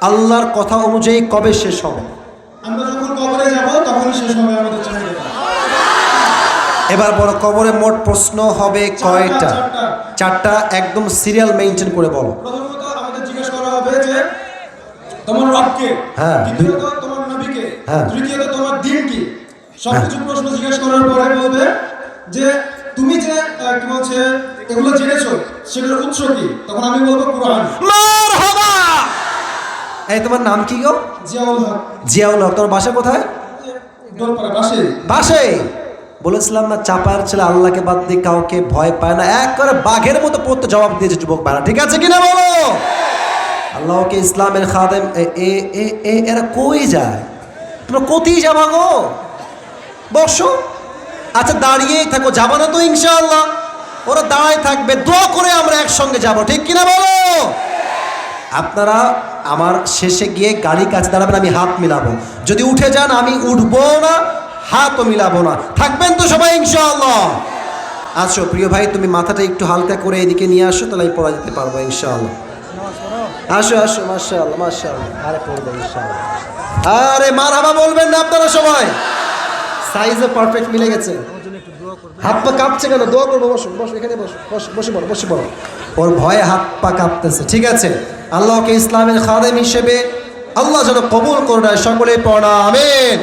আল্লাহর কথা অনুযায়ী কবে শেষ হবে? আমরা যখন কবরে যাব তখনই শেষ হবে আমাদের চাহিদা। এবার বলো, কবরে মোট প্রশ্ন হবে কয়টা? 4টা। একদম সিরিয়াল মেইনটেইন করে বলো। প্রথমত আমাদের জিজ্ঞেস করা হবে যে তোমার রবকে, হ্যাঁ। দ্বিতীয়ত তোমার নবীকে, হ্যাঁ। তৃতীয়ত তোমার দিন কি। সবকিছু প্রশ্ন জিজ্ঞেস করার পরে বলবে যে তুমি যে কি বলছে এগুলো জেনেছো সেটার উৎস কি। তখন আমি বলবো কুরআন। মারহাবা। এই তোমার নাম কি গো? জিয়াউল হক। জিয়াউল হক। তোমার বাসা কোথায়? দোলপাড়া বাসে। বাসে। বলেছিলাম না, চাপার ছেলে আল্লাহকে বাদ দিয়ে কাউকে ভয় পায় না, এক করে বাঘের মতো পড়তে জবাব দিয়েছে যুবক ভাইরা, ঠিক আছে কিনা বলো? আল্লাহকে ইসলামের খাদেম। এরা কই যায়? তোমরা কোথায় যাবা গো? বসো। আচ্ছা, দাঁড়িয়েই থাকো, যাবো না তো ইনশাআল্লাহ? ওরা দাঁড়ায় থাকবে, দোয়া করে আমরা একসঙ্গে যাব, ঠিক কিনা বলো? আপনারা আমার শেষে গিয়ে গাড়ির কাছে দাঁড়াবেন, আমি হাত মিলাবো। যদি উঠে যান আমি উঠবো না, হাতও মিলাবো না। থাকবেন তো সবাই ইনশাআল্লাহ? আসো প্রিয় ভাই, তুমি মাথাটা একটু হালকা করে এদিকে নিয়ে আসো, তাহলে আমি পড়া যেতে পারবো ইনশাআল্লাহ। আসো আসো, মাশাআল্লাহ মাশাআল্লাহ। আরে পড়বে ইনশাআল্লাহ। আরে মারহাবা বলবেন না আপনারা সবাই? সাইজে পারফেক্ট মিলে গেছে। হাত পা কাঁপছে কেন? দোয়া করবো। বসো বসো, এখানে বসো, বসে পড়ো বসে পড়ো। ওর ভয়ে হাত পা কাঁপতেছে, ঠিক আছে? আল্লাহকে ইসলামের খাদেম হিসেবে আল্লাহ যেন কবুল করে নেয়, সকলে পড়া আমিন।